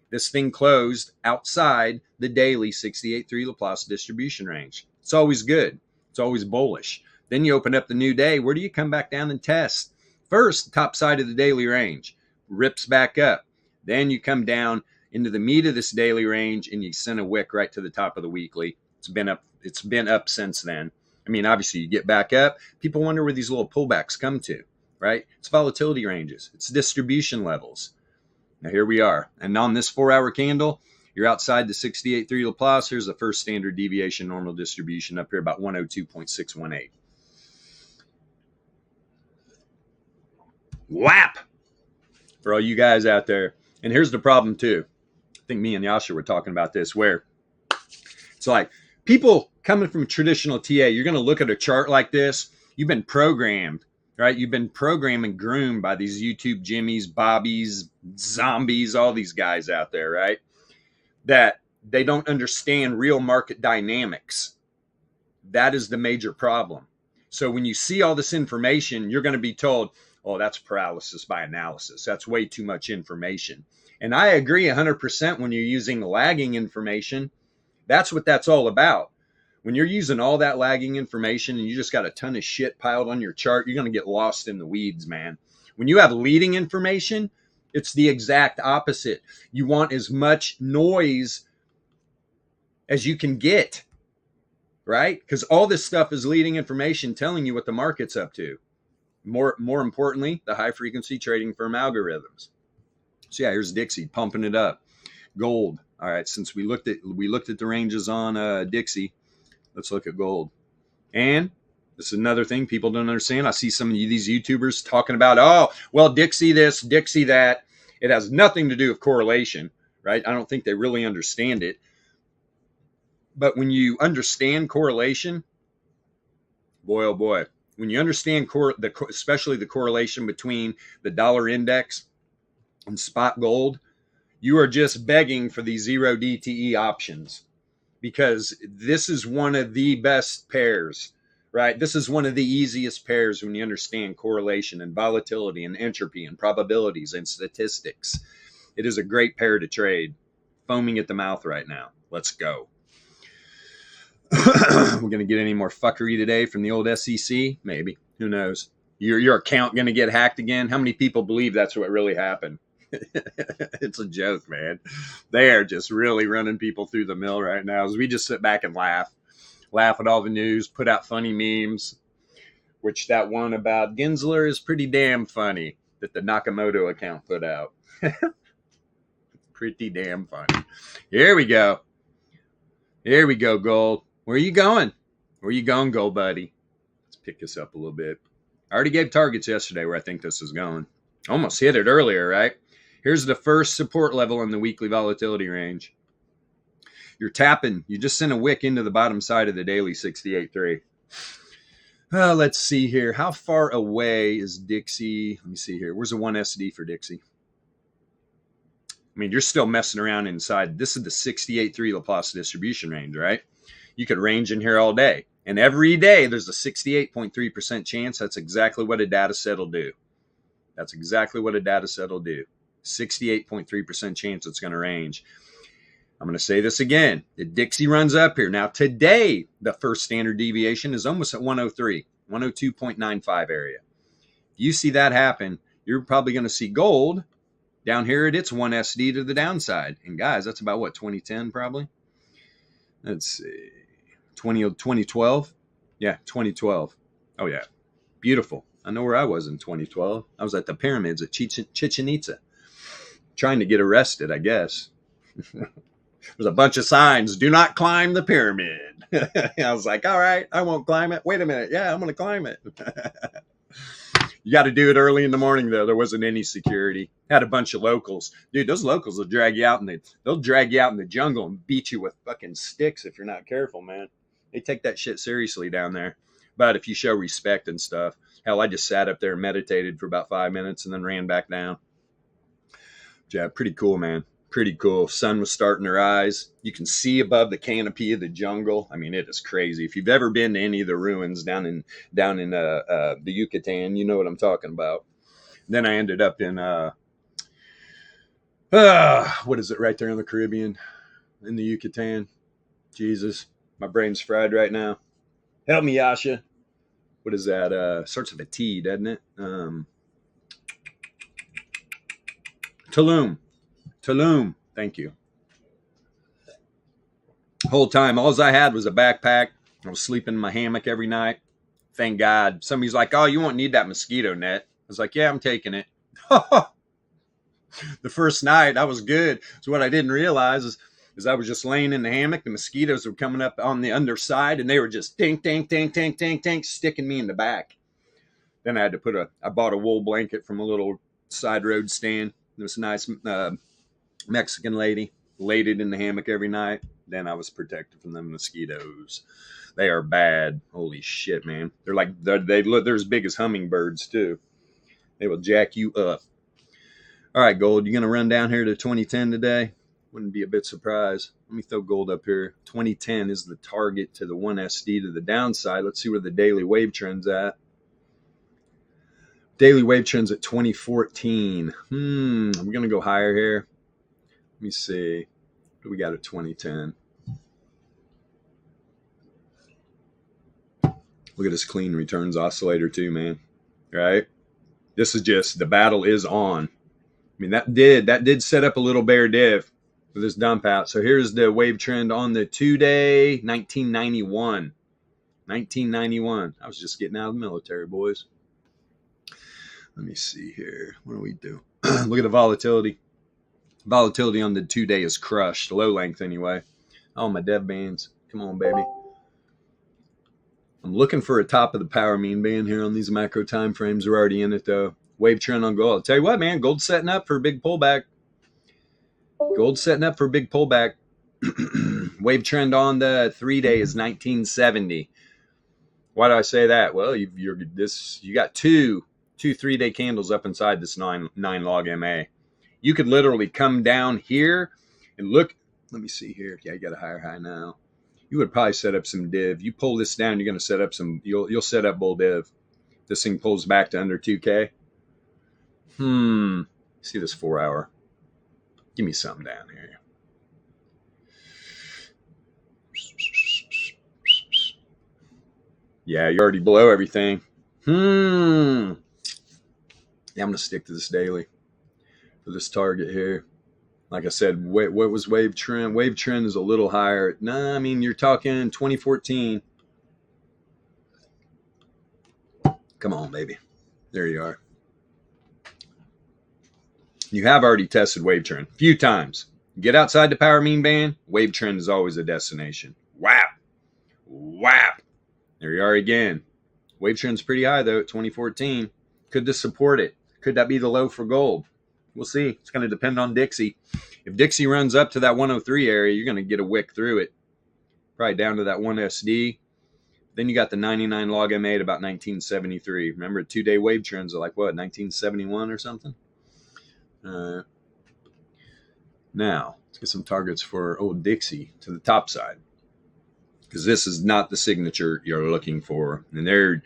This thing closed outside the daily 68.3 Laplace distribution range. It's always good. It's always bullish. Then you open up the new day. Where do you come back down and test? First, top side of the daily range. Rips back up. Then you come down into the meat of this daily range and you send a wick right to the top of the weekly. It's been up since then. I mean, obviously you get back up. People wonder where these little pullbacks come to, right? It's volatility ranges. It's distribution levels. Now here we are. And on this 4-hour candle, you're outside the 68.3 Laplace. Here's the first standard deviation normal distribution up here about 102.618. Whap! For all you guys out there. And here's the problem too. I think me and Yasha were talking about this, where it's like people coming from traditional TA, you're going to look at a chart like this. You've been programmed, right? You've been programmed and groomed by these YouTube Jimmies, Bobbies, zombies, all these guys out there, right? That they don't understand real market dynamics. That is the major problem. So when you see all this information, you're going to be told, oh, that's paralysis by analysis. That's way too much information. And I agree 100% when you're using lagging information. That's what that's all about. When you're using all that lagging information and you just got a ton of shit piled on your chart, you're going to get lost in the weeds, man. When you have leading information, it's the exact opposite. You want as much noise as you can get, right? Because all this stuff is leading information telling you what the market's up to. More importantly, the high frequency trading firm algorithms. So yeah, here's Dixie pumping it up. Gold. All right, since we looked at the ranges on Dixie, let's look at gold. And this is another thing people don't understand. I see some of these YouTubers talking about, oh, well, Dixie this, Dixie that. It has nothing to do with correlation, right? I don't think they really understand it. But when you understand correlation, boy, oh boy, when you understand especially the correlation between the dollar index and spot gold, you are just begging for the 0 DTE options, because this is one of the best pairs, right? This is one of the easiest pairs when you understand correlation and volatility and entropy and probabilities and statistics. It is a great pair to trade. Foaming at the mouth right now. Let's go. We're going to get any more fuckery today from the old SEC? Maybe. Who knows? Your account going to get hacked again? How many people believe that's what really happened? It's a joke, man. They are just really running people through the mill right now as we just sit back and laugh at all the news, put out funny memes, which that one about Gensler is pretty damn funny that the Nakamoto account put out. Pretty damn funny. Here we go. Here we go, gold. Where are you going? Where are you going, gold buddy? Let's pick this up a little bit. I already gave targets yesterday where I think this is going. Almost hit it earlier, right? Here's the first support level in the weekly volatility range. You're tapping. You just sent a wick into the bottom side of the daily 68.3. Let's see here. How far away is Dixie? Let me see here. Where's the 1SD for Dixie? I mean, you're still messing around inside. This is the 68.3 Laplace distribution range, right? You could range in here all day. And every day there's a 68.3% chance. That's exactly what a data set will do. That's exactly what a data set will do. 68.3% chance it's going to range. I'm going to say this again. The Dixie runs up here. Now, today, the first standard deviation is almost at 103, 102.95 area. If you see that happen, you're probably going to see gold down here at its 1 SD to the downside. And guys, that's about what, 2010 probably? Let's see. 2012? Yeah, 2012. Oh, yeah. Beautiful. I know where I was in 2012. I was at the pyramids at Chichen Itza. Trying to get arrested, I guess. There's a bunch of signs. Do not climb the pyramid. I was like, all right, I won't climb it. Wait a minute. Yeah, I'm going to climb it. You got to do it early in the morning, though. There wasn't any security. Had a bunch of locals. Dude, those locals will drag you out in the jungle and beat you with fucking sticks if you're not careful, man. They take that shit seriously down there. But if you show respect and stuff, hell, I just sat up there and meditated for about 5 minutes and then ran back down. Yeah, pretty cool, man. Pretty cool. Sun was starting to rise. You can see above the canopy of the jungle. I mean, it is crazy. If you've ever been to any of the ruins down in the Yucatan, you know what I'm talking about. Then I ended up in what is it right there in the Caribbean, in the Yucatan? Jesus, my brain's fried right now. Help me, Yasha. What is that? Starts with a T, doesn't it? Tulum. Thank you. Whole time, all I had was a backpack. I was sleeping in my hammock every night. Thank God. Somebody's like, oh, you won't need that mosquito net. I was like, yeah, I'm taking it. The first night, I was good. So what I didn't realize is I was just laying in the hammock. The mosquitoes were coming up on the underside, and they were just ding, ding, ding, ding, ding, ding, sticking me in the back. Then I had to I bought a wool blanket from a little side road stand. There was a nice Mexican lady, laid it in the hammock every night. Then I was protected from the mosquitoes. They are bad. Holy shit, man. They're as big as hummingbirds too. They will jack you up. All right, gold, you going to run down here to 2010 today? Wouldn't be a bit surprised. Let me throw gold up here. 2010 is the target to the 1SD to the downside. Let's see where the daily wave trend's at. Daily wave trends at 2014. We're going to go higher here. Let me see. What do we got at 2010? Look at this clean returns oscillator too, man. Right? This is just, the battle is on. I mean, that did set up a little bear div for this dump out. So here's the wave trend on the 2-day, 1991. 1991. I was just getting out of the military, boys. Let me see here. What do we do? Look at the volatility. Volatility on the 2-day is crushed. Low length anyway. Oh, my dev bands. Come on, baby. I'm looking for a top of the power mean band here on these macro time frames. We're already in it though. Wave trend on gold. I'll tell you what, man, gold's setting up for a big pullback. Gold's setting up for a big pullback. Wave trend on the 3-day is 1970. Why do I say that? Well, you got two 3-day candles up inside this 9 log MA. You could literally come down here and look. Let me see here. Yeah, you got a higher high now. You would probably set up some div. You pull this down, you're going to set up some. You'll set up bull div. This thing pulls back to under 2K. See this 4-hour. Give me something down here. Yeah, you're already below everything. Yeah, I'm going to stick to this daily for this target here. Like I said, what was wave trend? Wave trend is a little higher. Nah, I mean, you're talking 2014. Come on, baby. There you are. You have already tested wave trend a few times. Get outside the power mean band. Wave trend is always a destination. Whap. Whap. There you are again. Wave trend's pretty high, though, at 2014. Could this support it? Could that be the low for gold? We'll see. It's going to depend on Dixie. If Dixie runs up to that 103 area, you're going to get a wick through it. Probably down to that 1 SD. Then you got the 99 log MA at about 1973. Remember, 2-day wave trends are like, what, 1971 or something? Now, let's get some targets for old Dixie to the top side. Because this is not the signature you're looking for. And there, a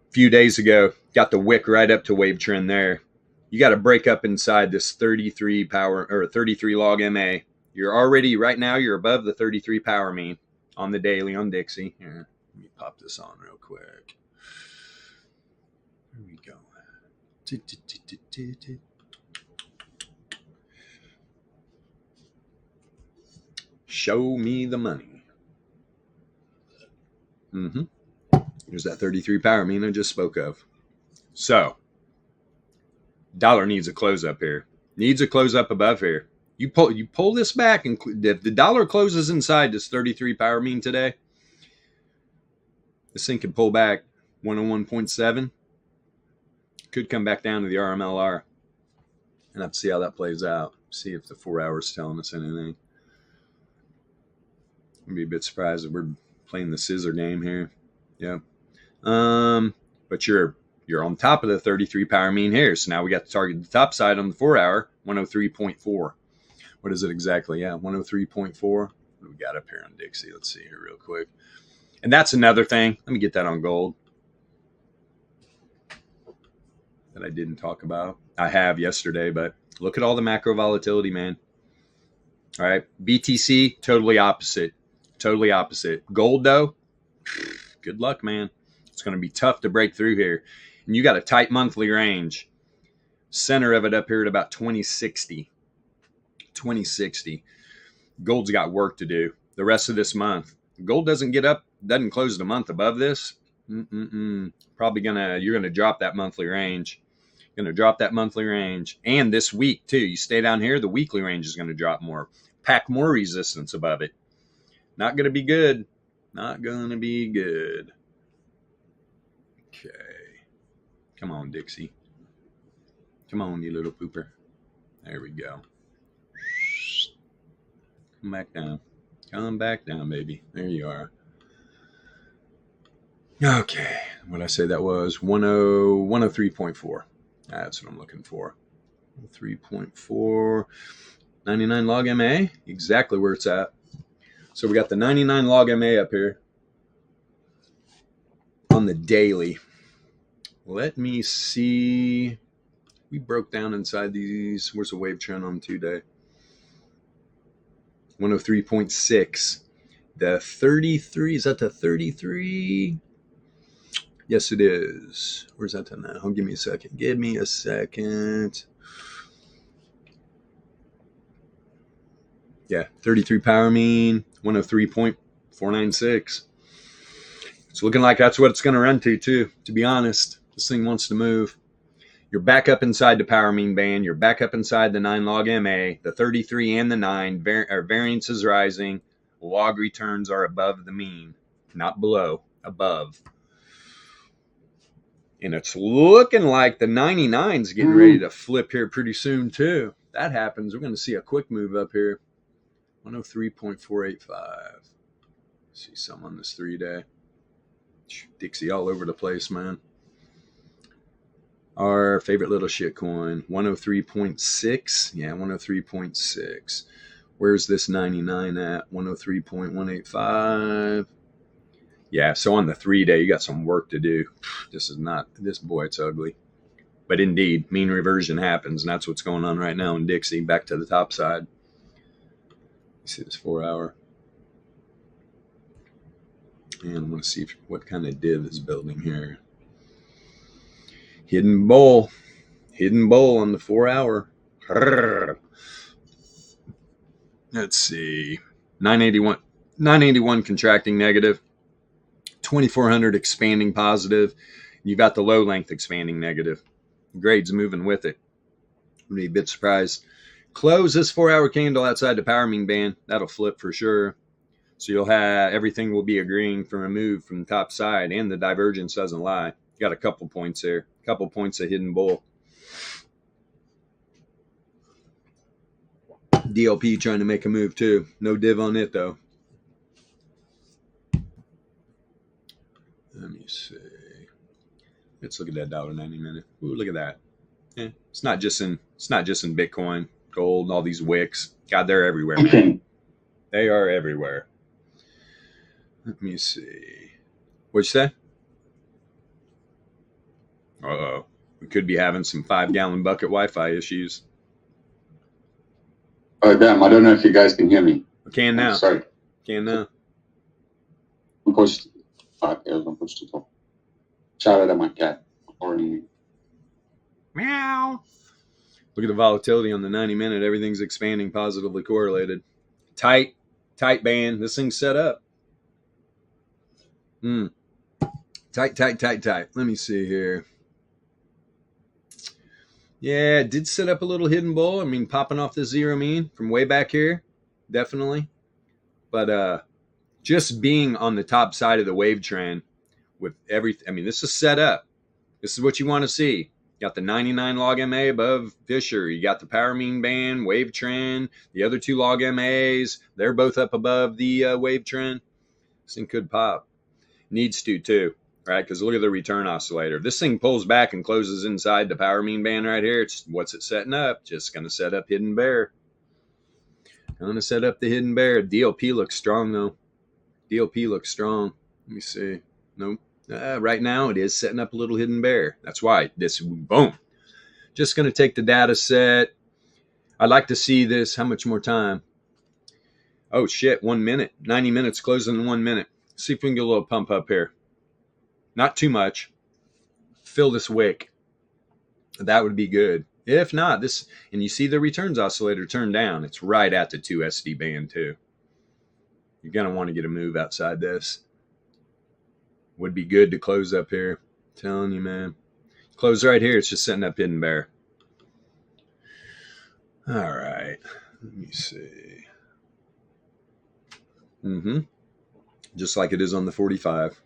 few days ago, got the wick right up to wave trend there. You got to break up inside this 33 power or 33 log MA. You're already, right now, you're above the 33 power mean on the daily on Dixie. Here, let me pop this on real quick. Here we go. Show me the money. There's that 33 power mean I just spoke of. So, dollar needs a close up here. Needs a close up above here. You pull this back, and if the dollar closes inside this 33 power mean today, this thing could pull back 101.7. Could come back down to the RMLR. And have to see how that plays out. See if the 4 hours telling us anything. I'd be a bit surprised if we're playing the scissor game here. Yeah. But you're on top of the 33 power mean here. So now we got to target the top side on the 4 hour, 103.4. What is it exactly? Yeah, 103.4. What do we got up here on Dixie? Let's see here real quick. And that's another thing. Let me get that on gold that I didn't talk about. I have yesterday, but look at all the macro volatility, man. All right. BTC, totally opposite. Totally opposite. Gold, though, good luck, man. It's going to be tough to break through here. And you got a tight monthly range. Center of it up here at about 2060. 2060. Gold's got work to do the rest of this month. Gold doesn't get up, doesn't close the month above this. Probably you're gonna drop that monthly range. Gonna drop that monthly range. And this week too, you stay down here, the weekly range is gonna drop more. Pack more resistance above it. Not gonna be good. Not gonna be good. Okay. Come on, Dixie. Come on, you little pooper. There we go. Come back down. Come back down, baby. There you are. Okay. What did I say that was? 103.4. That's what I'm looking for. 3.4. 99 log MA. Exactly where it's at. So we got the 99 log MA up here on the daily. Let me see. We broke down inside these. Where's the wave trend on 2-day? 103.6. The 33, is that the 33? Yes, it is. Where's that to now? Give me a second. Give me a second. Yeah, 33 power mean, 103.496. It's looking like that's what it's going to run to be honest. This thing wants to move. You're back up inside the power mean band. You're back up inside the 9 log MA. The 33 and the 9 variance is rising. Log returns are above the mean, not below, above. And it's looking like the 99 is getting ready to flip here pretty soon too. If that happens, we're going to see a quick move up here. 103.485. See some on this 3-day. Dixie all over the place, man. Our favorite little shit coin, 103.6. Yeah, 103.6. Where's this 99 at? 103.185. Yeah, so on the 3-day, you got some work to do. This is not, this boy, it's ugly. But indeed, mean reversion happens, and that's what's going on right now in Dixie, back to the top side. See this 4-hour. And I'm going to see what kind of div is building here. Hidden bowl on the 4-hour. Let's see. 981 contracting negative. 2400 expanding positive. You got the low length expanding negative. Grade's moving with it. I'd be a bit surprised. Close this 4-hour candle outside the power mean band. That'll flip for sure. So you'll have, everything will be agreeing from a move from the top side, and the divergence doesn't lie. You got a couple points there. A couple points of hidden bull. DLP trying to make a move too. No div on it though. Let me see. Let's look at that $1.90 minute. Ooh, look at that. Yeah, it's not just in Bitcoin, gold, all these wicks. God, they're everywhere, man. They are everywhere. Let me see. What'd you say? Uh-oh. We could be having some 5-gallon bucket Wi-Fi issues. Oh, damn. I don't know if you guys can hear me. I can now. Sorry. Can now. I'm pushed. I was going to push the top. Shout out at my cat. Meow. Look at the volatility on the 90-minute. Everything's expanding, positively correlated. Tight band. This thing's set up. Tight. Let me see here. Yeah, it did set up a little hidden bull. I mean, popping off the zero mean from way back here. Definitely. But just being on the top side of the wave trend with everything. I mean, this is set up. This is what you want to see. You got the 99 log MA above Fisher. You got the power mean band, wave trend. The other 2 log MAs, they're both up above the wave trend. This thing could pop. Needs to too, right? Because look at the return oscillator. If this thing pulls back and closes inside the power mean band right here, what's it setting up? Just going to set up hidden bear. Going to set up the hidden bear. DLP looks strong though. DLP looks strong. Let me see. Nope. Right now it is setting up a little hidden bear. That's why this, boom. Just going to take the data set. I'd like to see this. How much more time? Oh shit, 1 minute. 90 minutes closing in 1 minute. See if we can get a little pump up here. Not too much. Fill this wick. That would be good. If not, this, and you see the returns oscillator turn down. It's right at the 2 SD band too. You're going to want to get a move outside this. Would be good to close up here. I'm telling you, man. Close right here. It's just setting up hidden bear. All right. Let me see. Just like it is on the 45.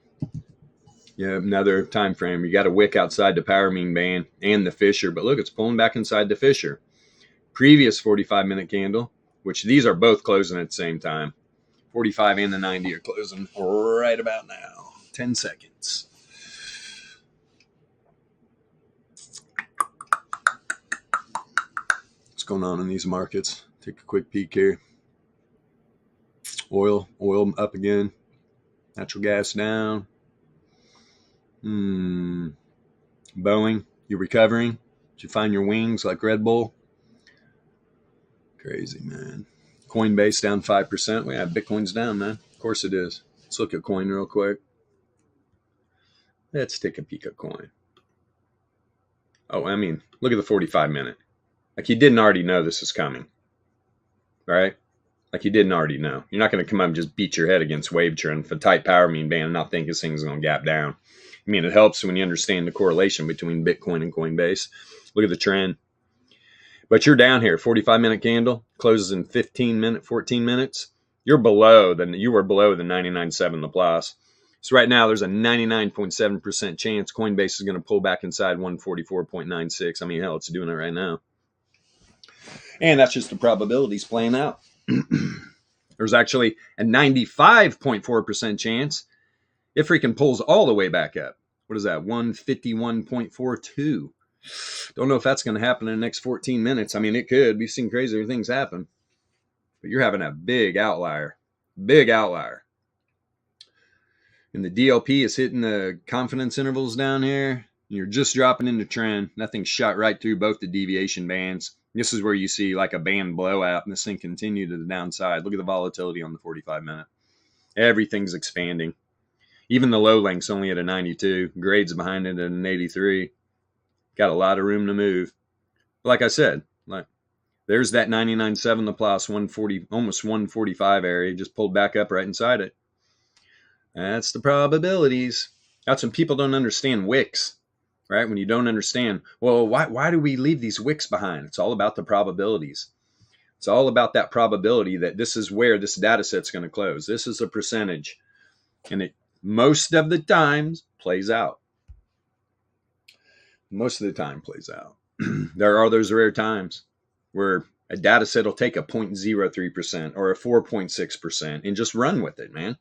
Yeah, another time frame. You got a wick outside the power mean band and the Fisher. But look, it's pulling back inside the Fisher. Previous 45-minute candle, which these are both closing at the same time. 45 and the 90 are closing right about now. 10 seconds. What's going on in these markets? Take a quick peek here. Oil up again. Natural gas down. Boeing, you recovering? Did you find your wings like Red Bull? Crazy, man. Coinbase down 5%. We have Bitcoin's down, man. Of course it is. Let's look at coin real quick. Let's take a peek at coin. Oh, I mean, look at the 45 minute. Like you didn't already know this is coming. Right? Like you didn't already know. You're not going to come up and just beat your head against wave trend for tight power mean band and not think this thing's going to gap down. I mean, it helps when you understand the correlation between Bitcoin and Coinbase. Look at the trend. But you're down here, 45-minute candle, closes in 14 minutes. You were below the 99.7 Laplace. So right now there's a 99.7% chance Coinbase is going to pull back inside 144.96. I mean, hell, it's doing it right now. And that's just the probabilities playing out. There's actually a 95.4% chance it freaking pulls all the way back up. What is that? 151.42. Don't know if that's going to happen in the next 14 minutes. I mean, it could. We've seen crazier things happen. But you're having a big outlier. Big outlier. And the DLP is hitting the confidence intervals down here. You're just dropping into trend. Nothing shot right through both the deviation bands. This is where you see like a band blowout and this thing continue to the downside. Look at the volatility on the 45-minute. Everything's expanding. Even the low length's only at a 92. Grades behind it at an 83. Got a lot of room to move. Like I said, like there's that 99.7 Laplace 140, almost 145 area. Just pulled back up right inside it. That's the probabilities. That's when people don't understand wicks, right? When you don't understand, well, why do we leave these wicks behind? It's all about the probabilities. It's all about that probability that this is where this data set's going to close. This is a percentage. And it most of the times plays out. Most of the time plays out. There are those rare times where a data set will take a 0.03% or a 4.6% and just run with it, man.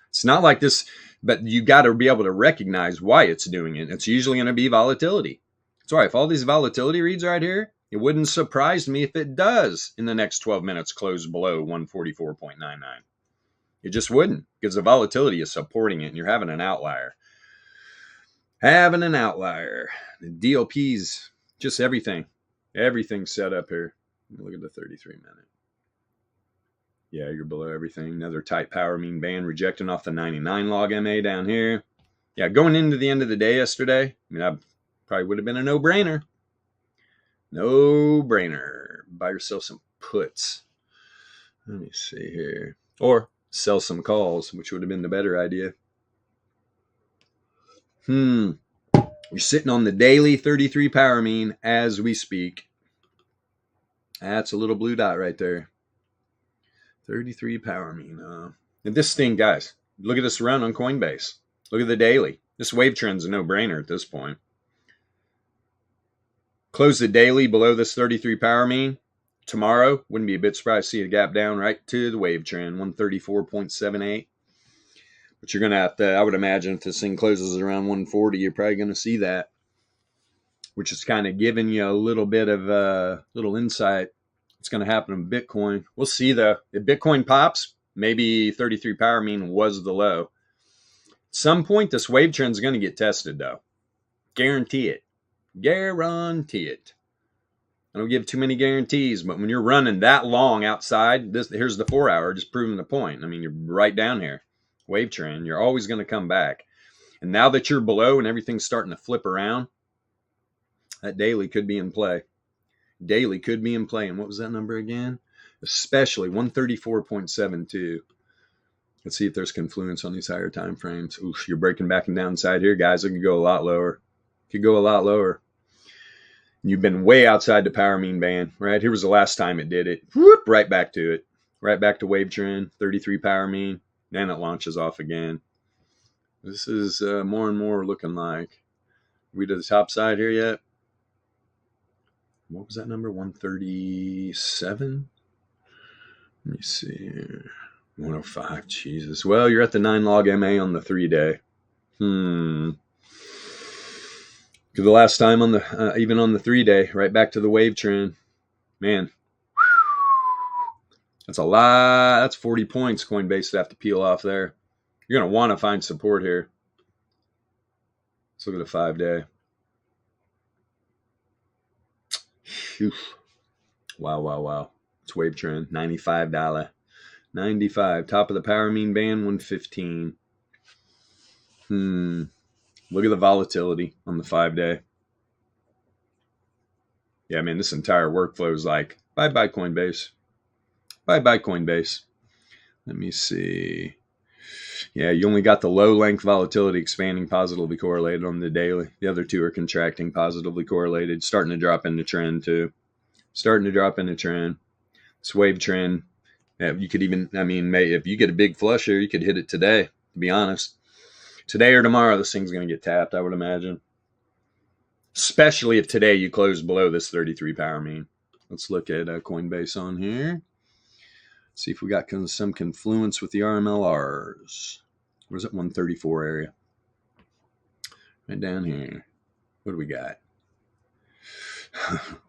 It's not like this, but you got to be able to recognize why it's doing it. It's usually going to be volatility. It's all right. If all these volatility reads right here, it wouldn't surprise me if it does in the next 12 minutes close below 144.99. It just wouldn't, because the volatility is supporting it and you're having an outlier. Having an outlier. The DLP's just everything. Everything's set up here. Look at the 33-minute. Yeah, you're below everything. Another tight power mean band rejecting off the 99 log MA down here. Yeah, going into the end of the day yesterday, I mean, I probably would have been a no-brainer. No-brainer. Buy yourself some puts. Let me see here. Or sell some calls, which would have been the better idea. You're sitting on the daily 33 power mean as we speak. That's a little blue dot right there. 33 power mean. And this thing, guys, look at this run on Coinbase. Look at the daily. This wave trend's a no-brainer at this point. Close the daily below this 33 power mean. Tomorrow, wouldn't be a bit surprised to see a gap down right to the wave trend, 134.78. But you're going to have to, I would imagine if this thing closes around 140, you're probably going to see that, which is kind of giving you a little bit of little insight. What's going to happen in Bitcoin. We'll see though. If Bitcoin pops, maybe 33 power mean was the low. At some point, this wave trend is going to get tested though. Guarantee it. Guarantee it. I don't give too many guarantees, but when you're running that long outside, here's the 4 hour, just proving the point. I mean, you're right down here. Wave trend, you're always going to come back. And now that you're below and everything's starting to flip around, that daily could be in play. Daily could be in play. And what was that number again? Especially 134.72. Let's see if there's confluence on these higher time frames. Oof, you're breaking back and downside here, guys. It could go a lot lower. Could go a lot lower. You've been way outside the power mean band, right? Here was the last time it did it. Whoop, right back to it. Right back to wave trend, 33 power mean. Then it launches off again. This is more and more looking like. Are we to the top side here yet? What was that number? 137? Let me see here. 105. Jesus. Well, you're at the 9 log MA on the 3-day. Because the last time on the even on the 3-day, right back to the wave trend. Man. That's a lot. That's 40 points Coinbase would have to peel off there. You're going to want to find support here. Let's look at the 5-day. Oof. Wow, wow, wow. It's wave trend. $95. 95. Top of the power mean band, 115. Look at the volatility on the 5-day. Yeah, man, this entire workflow is like, bye-bye Coinbase. Bye-bye Coinbase. Let me see. Yeah, you only got the low length volatility expanding positively correlated on the daily. The other two are contracting positively correlated. Starting to drop in the trend too. Starting to drop in the trend. This wave trend. Yeah, you could even, I mean, if you get a big flush here, you could hit it today, to be honest. Today or tomorrow, this thing's going to get tapped, I would imagine. Especially if today you close below this 33 power mean. Let's look at Coinbase on here. See if we got some confluence with the RMLRs. Where's that 134 area? Right down here. What do we got?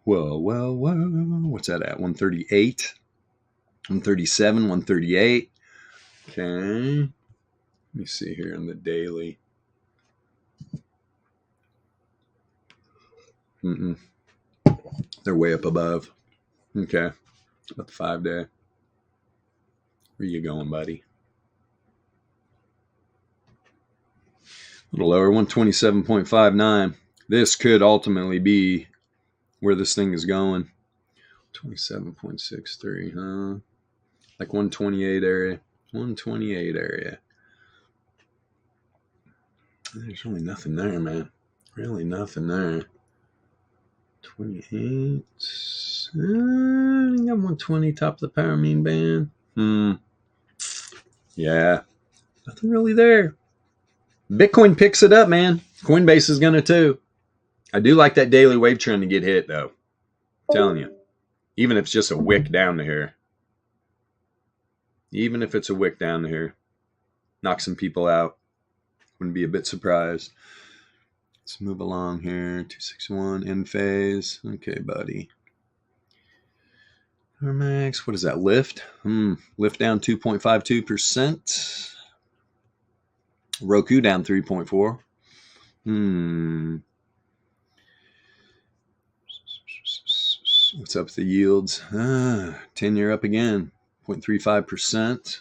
Whoa. What's that at? 138? 137, 138. Okay. Let me see here in the daily. They're way up above. Okay. About the 5-day. Where you going, buddy? A little lower, 127.59. This could ultimately be where this thing is going. 27.63, huh? Like 128 area. 128 area. There's really nothing there, man. Really nothing there. 28. I got 120 top of the power mean band. Yeah. Nothing really there. Bitcoin picks it up, man. Coinbase is going to too. I do like that daily wave trend to get hit, though. I'm telling you. Even if it's just a wick down to here. Even if it's a wick down to here. Knock some people out. Wouldn't be a bit surprised. Let's move along here. 261 in phase. Okay, buddy. Max, what is that? Lift? Lift down 2.52%. Roku down 3.4. What's up with the yields? 10-year up again. 0.35%.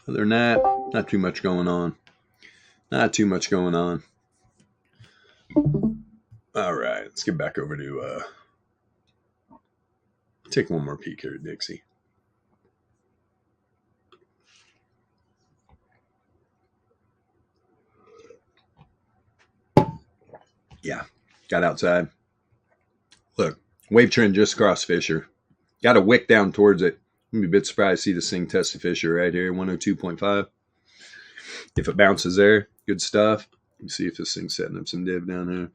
Other than that, not too much going on. Not too much going on. All right, let's get back over to take one more peek here at Dixie. Yeah, got outside. Look, wave trend just crossed Fisher. Got a wick down towards it. I'm be a bit surprised to see this thing test the Fisher right here, 102.5. If it bounces there, good stuff. Let me see if this thing's setting up some div down here.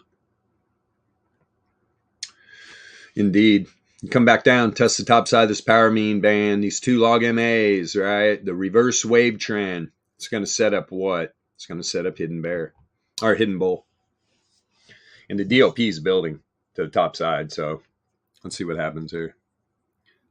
Indeed. You come back down, test the top side of this power mean band, these two log MAs, right? The reverse wave trend. It's going to set up what? It's going to set up hidden bear or hidden bull. And the DLP is building to the top side. So let's see what happens here.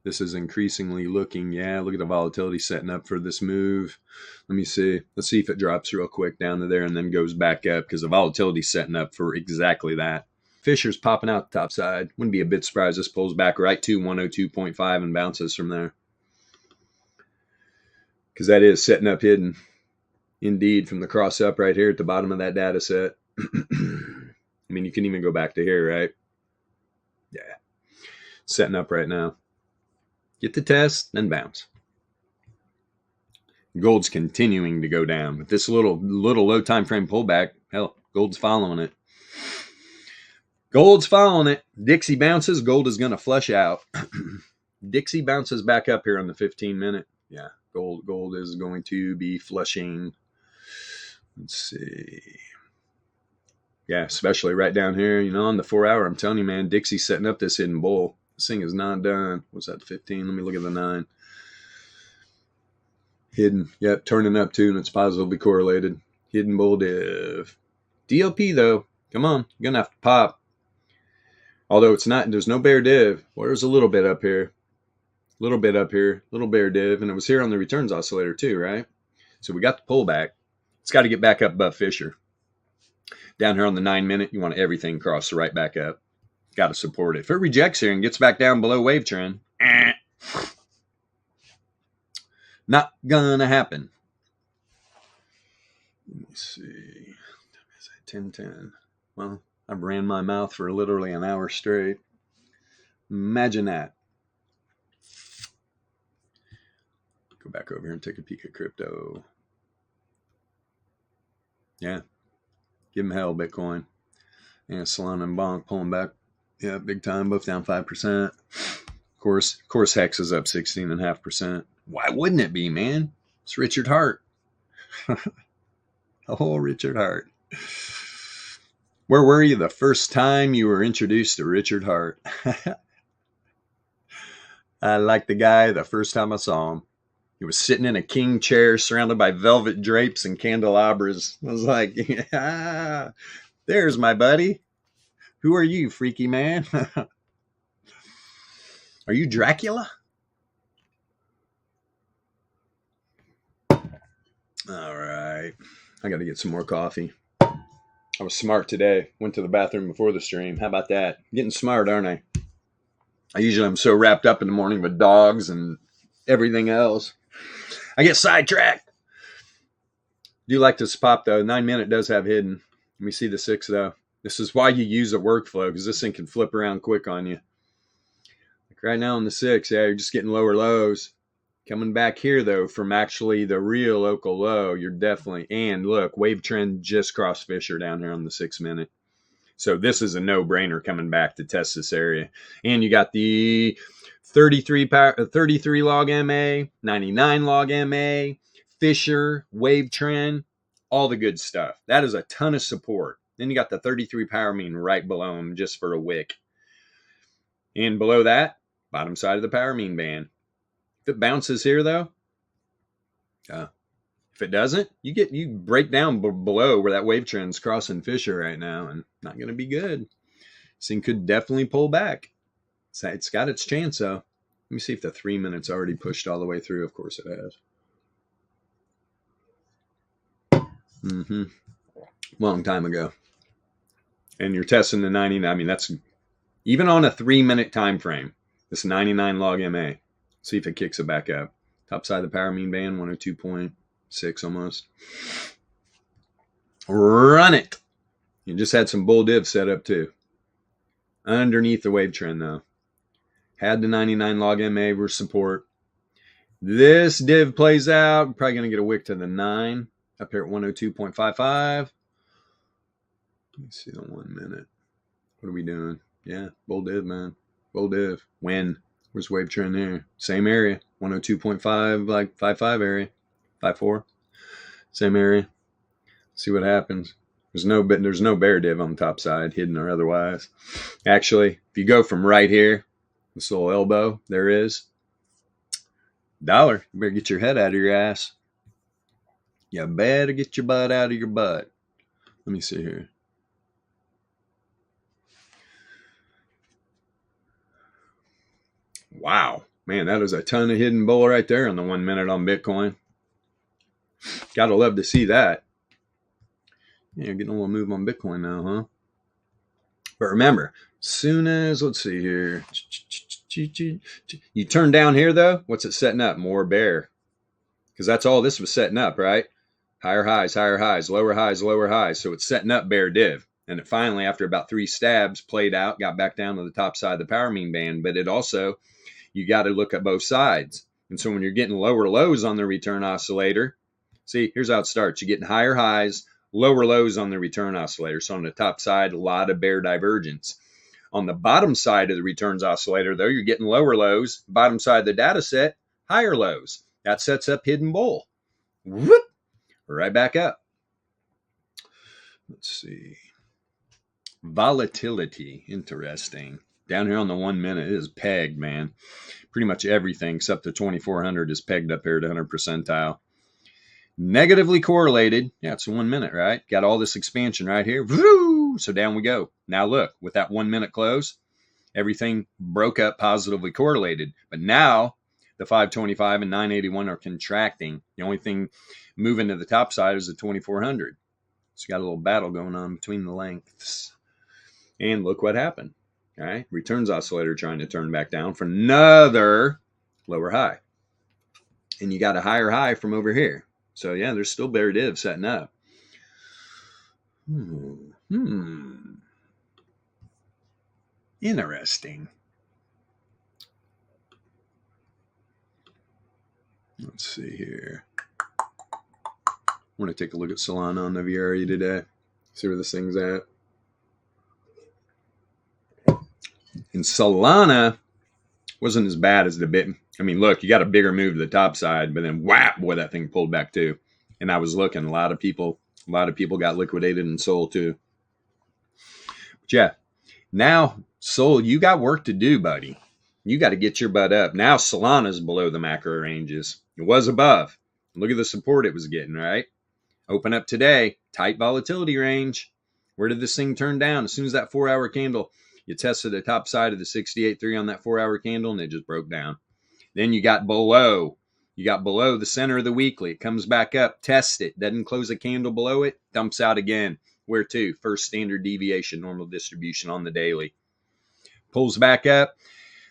This is increasingly looking, look at the volatility setting up for this move. Let me see. Let's see if it drops real quick down to there and then goes back up because the volatility is setting up for exactly that. Fisher's popping out the top side. Wouldn't be a bit surprised this pulls back right to 102.5 and bounces from there. Because that is setting up hidden. Indeed, from the cross up right here at the bottom of that data set. I mean, you can even go back to here, right? Yeah. Setting up right now. Get the test, then bounce. Gold's continuing to go down. With this little low time frame pullback, hell, gold's following it. Gold's following it. Dixie bounces, gold is going to flush out. Dixie bounces back up here on the 15-minute. Yeah, gold is going to be flushing. Let's see. Yeah, especially right down here, on the 4-hour. I'm telling you, man, Dixie's setting up this hidden bull. This thing is not done. What's that, 15? Let me look at the 9. Hidden. Yep, turning up too, and it's positively correlated. Hidden bull div. DLP, though. Come on. You're going to have to pop. Although it's not, there's no bear div. Well, there's a little bit up here. Little bit up here. Little bear div. And it was here on the returns oscillator too, right? So we got the pullback. It's got to get back up above Fisher. Down here on the 9 minute, you want everything cross right back up. Got to support it. If it rejects here and gets back down below wave trend, not gonna happen. Let me see. 10:10. Well, I've ran my mouth for literally an hour straight. Imagine that. Go back over here and take a peek at crypto. Yeah. Give them hell, Bitcoin. And Solana and Bonk pulling back. Yeah, big time. Both down 5%. Of course, Hex is up 16.5%. Why wouldn't it be, man? It's Richard Hart. Oh, Richard Hart. Where were you the first time you were introduced to Richard Hart? I liked the guy the first time I saw him. He was sitting in a king chair surrounded by velvet drapes and candelabras. I was like, yeah, there's my buddy. Who are you, freaky man? Are you Dracula? All right. I got to get some more coffee. I was smart today. Went to the bathroom before the stream. How about that? Getting smart, aren't I? I usually am so wrapped up in the morning with dogs and everything else. I get sidetracked. Do like this pop, though. 9 minute does have hidden. Let me see the 6, though. This is why you use a workflow, because this thing can flip around quick on you. Like right now on the 6, yeah, you're just getting lower lows. Coming back here, though, from actually the real local low, you're definitely, and look, wave trend just crossed Fisher down here on the 6 minute. So this is a no-brainer coming back to test this area. And you got the 33 log MA, 99 log MA, Fisher, wave trend, all the good stuff. That is a ton of support. Then you got the 33 power mean right below them just for a wick. And below that, bottom side of the power mean band. If it bounces here, though, if it doesn't, you break down below where that wave trend's crossing Fisher right now, and not going to be good. This thing could definitely pull back. It's got its chance, though. Let me see if the 3 minutes already pushed all the way through. Of course it has. Long time ago. And you're testing the 99. I mean, that's even on a 3 minute time frame. This 99 log MA. See if it kicks it back up. Top side of the power mean band, 102.6 almost. Run it. You just had some bull div set up too. Underneath the wave trend though. Had the 99 log MA for support. This div plays out. Probably going to get a wick to the 9. Up here at 102.55. Let me see the 1 minute. What are we doing? Yeah, bull div, man. Bull div. When? Where's wave trend there? Same area. 102.5, like 55 area. 54. Same area. See what happens. There's no bear div on the top side, hidden or otherwise. Actually, if you go from right here, this little elbow, there is. $1. You better get your head out of your ass. You better get your butt out of your butt. Let me see here. Wow. Man, that is a ton of hidden bull right there on the 1 minute on Bitcoin. Gotta love to see that. Yeah, getting a little move on Bitcoin now, huh? But remember, soon as, let's see here. You turn down here, though, what's it setting up? More bear. Because that's all this was setting up, right? Higher highs, lower highs, lower highs. So it's setting up bear div. And it finally, after about 3 stabs, played out, got back down to the top side of the power mean band. But it also, you got to look at both sides. And so when you're getting lower lows on the return oscillator, see, here's how it starts. You're getting higher highs, lower lows on the return oscillator. So on the top side, a lot of bear divergence. On the bottom side of the returns oscillator, though, you're getting lower lows. Bottom side of the data set, higher lows. That sets up hidden bull. Whoop! Right back up. Let's see. Volatility. Interesting. Down here on the 1 minute, it is pegged, man. Pretty much everything except the 2400 is pegged up here to 100 percentile. Negatively correlated. Yeah, it's 1 minute, right? Got all this expansion right here. Woo! So down we go. Now look, with that 1 minute close, everything broke up positively correlated. But now The 525 and 981 are contracting. The only thing moving to the top side is the 2400. So you got a little battle going on between the lengths. And look what happened. All right, returns oscillator trying to turn back down for another lower high. And you got a higher high from over here. So yeah, there's still bear div setting up. Interesting. Let's see here. I want to take a look at Solana on the VRE today. See where this thing's at. And Solana wasn't as bad as the bit. I mean, look, you got a bigger move to the top side, but then whap, boy, that thing pulled back too. And I was looking, a lot of people got liquidated and sold too. But yeah, now Sol, you got work to do, buddy. You got to get your butt up. Now Solana's below the macro ranges. It was above. Look at the support it was getting, right? Open up today, tight volatility range. Where did this thing turn down? As soon as that 4-hour candle, you tested the top side of the 68.3 on that 4-hour candle, and it just broke down. Then you got below the center of the weekly. It comes back up, tests it, doesn't close a candle below it, dumps out again. Where to? First standard deviation, normal distribution on the daily. Pulls back up.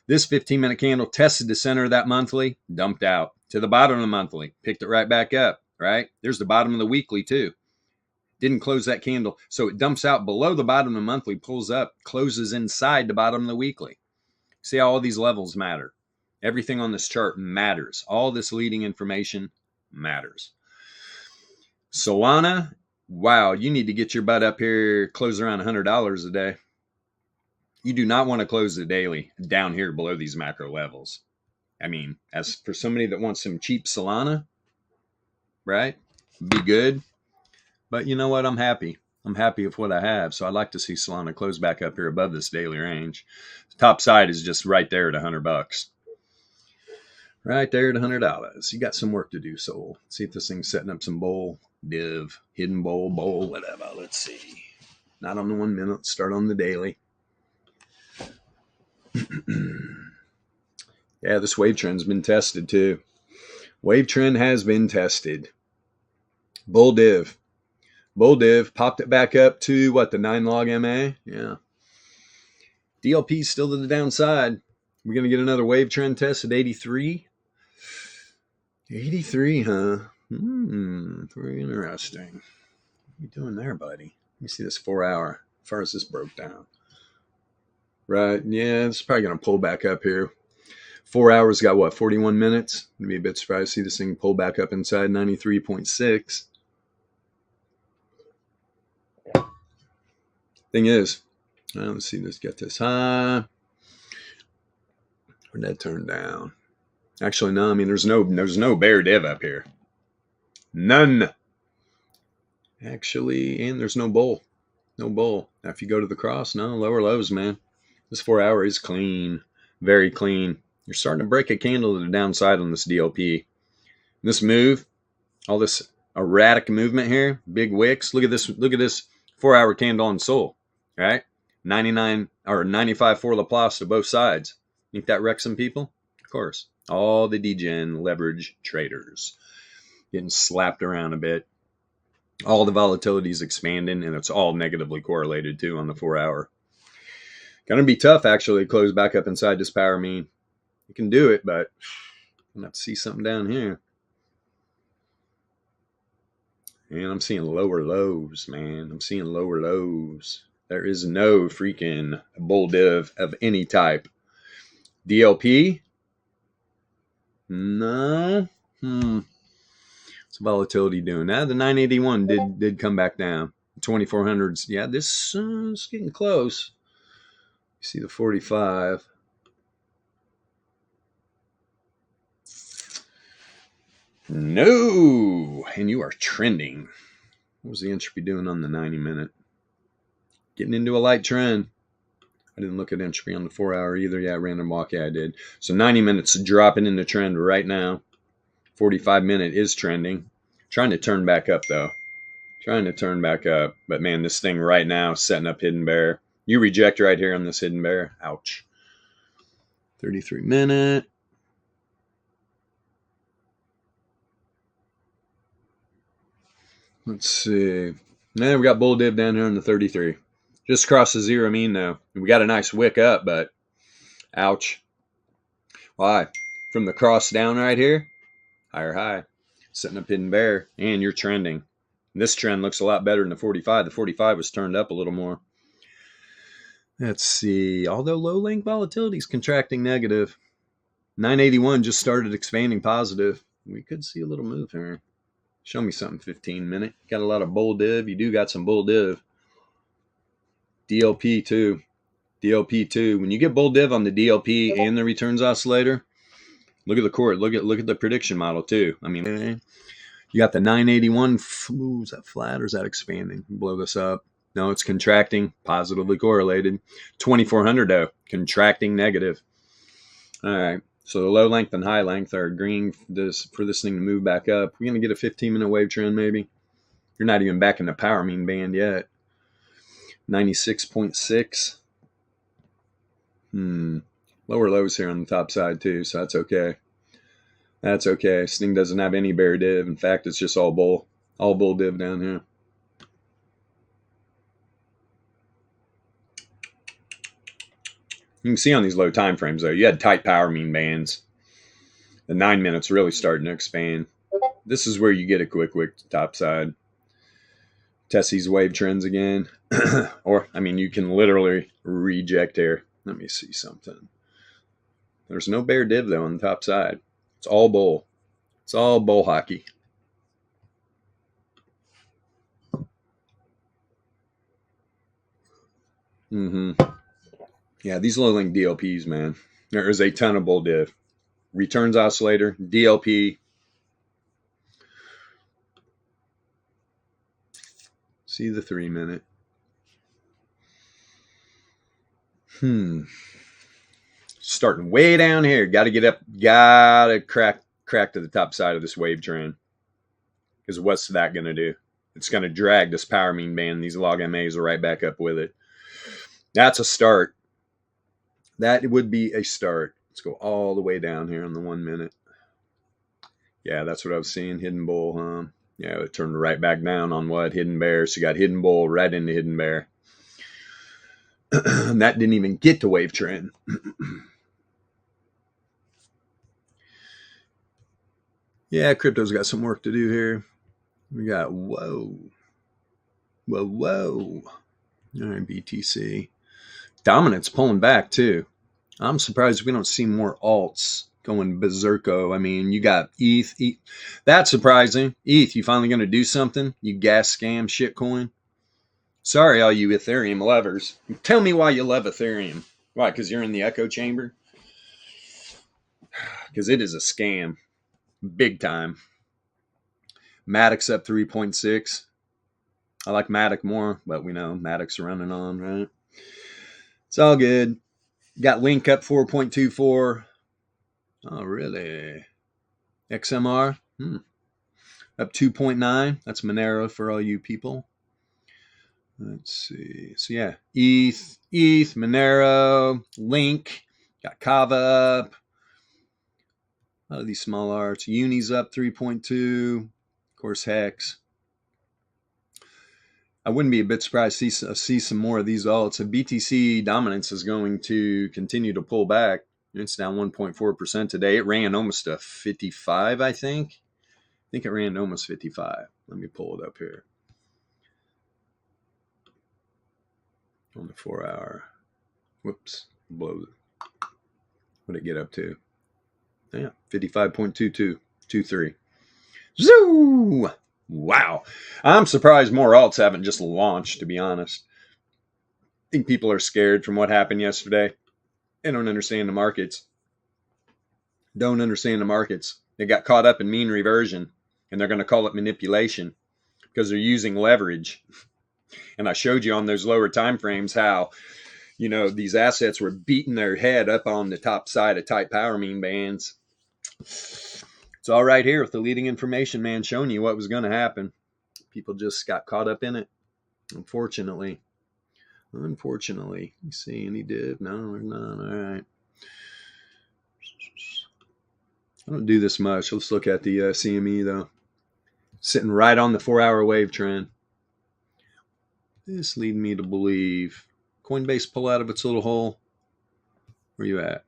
This 15-minute candle tested the center of that monthly, dumped out to the bottom of the monthly, picked it right back up, right? There's the bottom of the weekly too. Didn't close that candle. So it dumps out below the bottom of the monthly, pulls up, closes inside the bottom of the weekly. See how all these levels matter. Everything on this chart matters. All this leading information matters. Solana, wow, you need to get your butt up here, close around $100 a day. You do not want to close the daily down here below these macro levels. I mean, as for somebody that wants some cheap Solana, right, be good. But you know what? I'm happy. I'm happy with what I have. So I'd like to see Solana close back up here above this daily range. The top side is just right there at $100. Right there at $100. You got some work to do, Sol. See if this thing's setting up some bowl, div, hidden bowl, whatever. Let's see. Not on the 1 minute. Start on the daily. Yeah, this wave trend's been tested too. Wave trend has been tested. Bull div. Bull div popped it back up to what, the 9 log MA? Yeah. DLP still to the downside. We're going to get another wave trend test at 83. 83, huh? Very interesting. What are you doing there, buddy? Let me see this 4-hour. As far as this broke down. Right, yeah, it's probably going to pull back up here. 4 hours got what, 41 minutes? I'd be a bit surprised to see this thing pull back up inside 93.6. Thing is, let's see, let's get this high. Where'd that turn down? Actually, no, I mean, there's no bear div up here. None. Actually, and there's no bull. No bull. Now, if you go to the cross, no, lower lows, man. This 4 hour is clean. Very clean. You're starting to break a candle to the downside on this DLP. This move, all this erratic movement here, big wicks. Look at this 4 hour candle on Sol, right? 99 or 95 for Laplace to both sides. Think that wrecks some people? Of course. All the degen leverage traders getting slapped around a bit. All the volatility is expanding, and it's all negatively correlated too on the 4 hour. Gonna be tough actually to close back up inside this power mean. You can do it, but I'm gonna have to see something down here. And I'm seeing lower lows, man. I'm seeing lower lows. There is no freaking bull div of any type. DLP? No. What's volatility doing? Now the 981 did come back down. 2400s. Yeah, this is getting close. You see the 45. No, and you are trending. What was the entropy doing on the 90 minute? Getting into a light trend. I didn't look at entropy on the 4 hour either. Yeah, random walk. Yeah, I did. So 90 minutes dropping into trend right now. 45 minute is trending. Trying to turn back up though. Trying to turn back up. But man, this thing right now is setting up hidden bear. You reject right here on this hidden bear. Ouch. 33 minute. Let's see. Now we got bull div down here in the 33. Just across the zero mean now. We got a nice wick up, but ouch. Why? From the cross down right here, higher high, setting up hidden bear, and you're trending. This trend looks a lot better than the 45. The 45 was turned up a little more. Let's see. Although low length volatility is contracting negative, 981 just started expanding positive. We could see a little move here. Show me something 15 minute. Got a lot of bull div. You do got some bull div. DLP too. DLP too. When you get bull div on the DLP and the returns oscillator, look at the court. Look at the prediction model too. I mean, you got the 981. Ooh, is that flat or is that expanding? Blow this up. No, it's contracting, positively correlated. 2400 though, contracting negative. All right. So the low length and high length are agreeing for this thing to move back up. We're going to get a 15-minute wave trend maybe. You're not even back in the power mean band yet. 96.6. Lower lows here on the top side too, so that's okay. That's okay. This thing doesn't have any bear div. In fact, it's just all bull div down here. You can see on these low time frames though, you had tight power mean bands. The 9 minutes really starting to expand. This is where you get a quick wick to top side. Test these wave trends again. Or, I mean, you can literally reject here. Let me see something. There's no bear div though on the top side. It's all bull. It's all bull hockey. Yeah, these low link DLPs, man. There is a ton of bull div. Returns oscillator, DLP. See the 3 minute. Starting way down here. Got to get up. Got to crack to the top side of this wave trend. Because what's that going to do? It's going to drag this power mean band. These log MAs are right back up with it. That's a start. That would be a start. Let's go all the way down here on the 1 minute. Yeah, that's what I was seeing. Hidden bull, huh? Yeah, it turned right back down on what? Hidden bear. So you got hidden bull right into hidden bear. That didn't even get to wave trend. Yeah, crypto's got some work to do here. We got, whoa. All right, BTC. Dominance pulling back too. I'm surprised we don't see more alts going berserko. I mean, you got ETH. That's surprising. ETH, you finally going to do something? You gas scam shitcoin? Sorry, all you Ethereum lovers. Tell me why you love Ethereum. Why? Because you're in the echo chamber? Because it is a scam. Big time. Matic's up 3.6. I like Matic more, but we know Matic's running on, right? It's all good. Got Link up 4.24. Oh, really? XMR? Up 2.9. That's Monero for all you people. Let's see. So, yeah. ETH, Monero, Link. Got Kava up. A lot of these small arts. Uni's up 3.2. Of course, Hex. I wouldn't be a bit surprised to see some more of these alts. So BTC dominance is going to continue to pull back. It's down 1.4% today. It ran almost a 55, I think. I think it ran almost 55. Let me pull it up here. On the 4 hour. Whoops. Blow it. What did it get up to? Yeah, 55.2223. Zoo! Wow. I'm surprised more alts haven't just launched, to be honest. I think people are scared from what happened yesterday. They don't understand the markets. They got caught up in mean reversion, and they're going to call it manipulation because they're using leverage. And I showed you on those lower time frames how, you know, these assets were beating their head up on the top side of tight power mean bands. It's all right here with the leading information man showing you what was going to happen. People just got caught up in it, unfortunately. You see any div? No, there's none. All right. I don't do this much. Let's look at the CME, though. Sitting right on the 4-hour wave trend. This leads me to believe Coinbase pull out of its little hole. Where you at?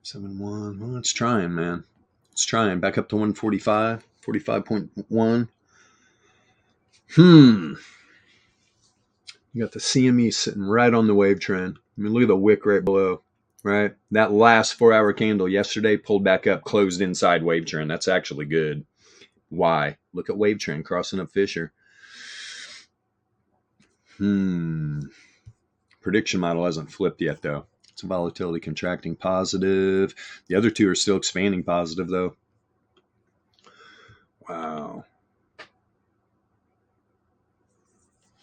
7-1. Well, it's trying, man. It's trying. Back up to 145. 45.1. You got the CME sitting right on the wave trend. I mean, look at the wick right below, right? That last 4-hour candle yesterday pulled back up, closed inside wave trend. That's actually good. Why? Look at wave trend crossing up Fisher. Prediction model hasn't flipped yet, though. It's a volatility contracting positive. The other two are still expanding positive, though. Wow.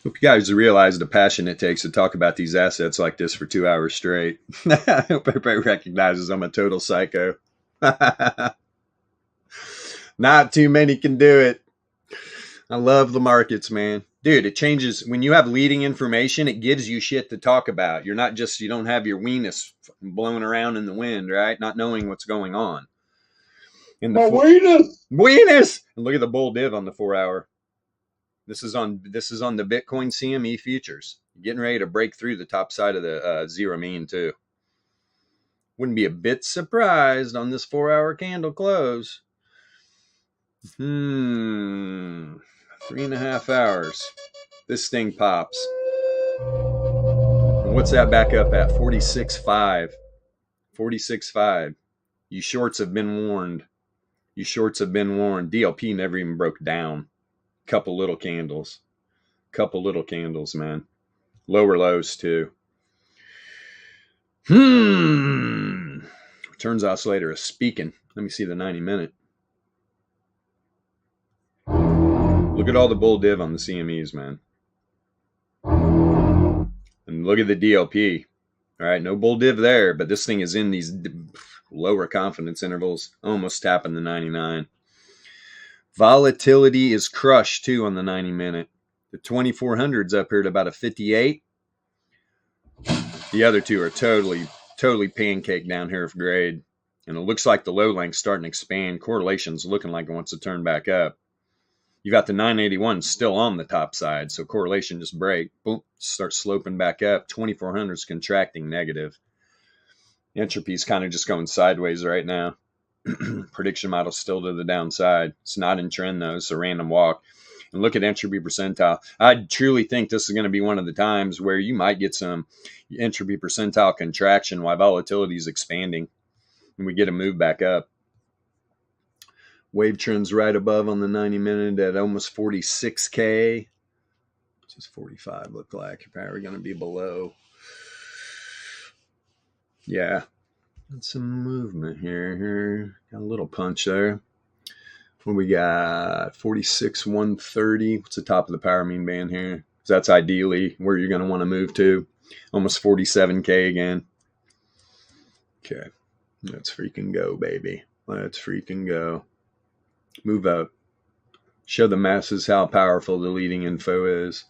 Hope you guys realize the passion it takes to talk about these assets like this for 2 hours straight. I hope everybody recognizes I'm a total psycho. Not too many can do it. I love the markets, man. Dude, it changes. When you have leading information, it gives you shit to talk about. You're not just, you don't have your weenus blowing around in the wind, right? Not knowing what's going on. Weenus! And look at the bull div on the 4-hour. This is on the Bitcoin CME futures. Getting ready to break through the top side of the zero mean too. Wouldn't be a bit surprised on this 4-hour candle close. 3.5 hours. This thing pops. And what's that back up at? 46.5. 46.5. You shorts have been warned. You shorts have been warned. DLP never even broke down. Couple little candles, man. Lower lows too. Turns oscillator is speaking. Let me see the 90-minute. Look at all the bull div on the CMEs, man. And look at the DLP. All right, no bull div there, but this thing is in these lower confidence intervals, almost tapping the 99. Volatility is crushed too on the 90-minute. The 2400's up here at about a 58. The other two are totally pancaked down here of grade. And it looks like the low length's starting to expand. Correlation's looking like it wants to turn back up. You got the 981 still on the top side, so correlation just break. Boom, starts sloping back up. 2400's contracting negative. Entropy's kind of just going sideways right now. Prediction model still to the downside. It's not in trend though. It's a random walk. And look at entropy percentile. I truly think this is going to be one of the times where you might get some entropy percentile contraction while volatility is expanding and we get a move back up. Wave trend's right above on the 90-minute at almost 46K. What does 45 look like? You're probably going to be below. Yeah. That's some movement here. Got a little punch there. What we got? 46, 130. What's the top of the power mean band here? So that's ideally where you're going to want to move to. Almost 47K again. Okay. Let's freaking go, baby. Let's freaking go. Move up. Show the masses how powerful the leading info is.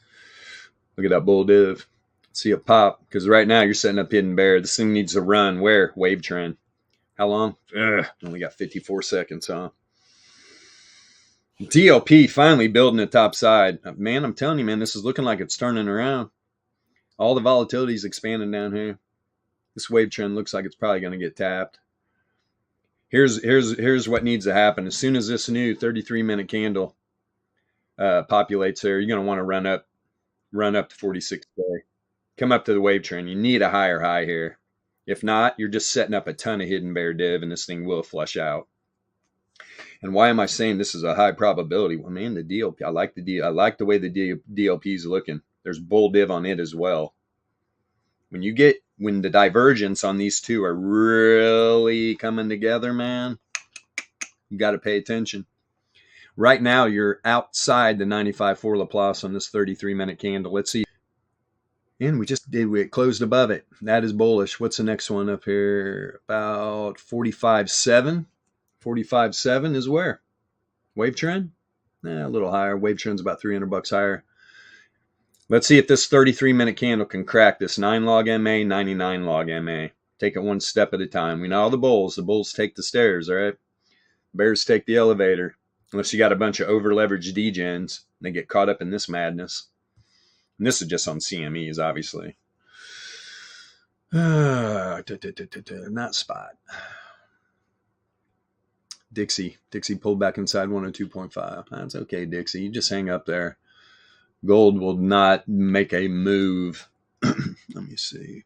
Look at that bull div. See it pop, because right now you're setting up hidden bear. This thing needs to run where? Wave trend. How long? Only got 54 seconds, huh? DLP finally building the top side. Man, I'm telling you, man, this is looking like it's turning around. All the volatility is expanding down here. This wave trend looks like it's probably going to get tapped. Here's what needs to happen. As soon as this new 33-minute candle populates there, you're going to want to run up to 46K. Come up to the wave trend. You need a higher high here. If not, you're just setting up a ton of hidden bear div, and this thing will flush out. And why am I saying this is a high probability? Well, man, the DLP. I like the way the DLP is looking. There's bull div on it as well. When the divergence on these two are really coming together, man, you got to pay attention. Right now, you're outside the 95.4 Laplace on this 33-minute candle. Let's see. And we closed above it. That is bullish. What's the next one up here? About 45.7. 45.7 is where? Wave trend? A little higher. Wave trend's about $300 higher. Let's see if this 33-minute candle can crack this 9 log MA, 99 log MA. Take it one step at a time. We know all the bulls. The bulls take the stairs, all right? bears take the elevator. Unless you got a bunch of over-leveraged degens, and they get caught up in this madness. And this is just on CMEs, obviously. Not spot. Dixie pulled back inside 102.5. That's okay, Dixie. You just hang up there. Gold will not make a move. Let me see.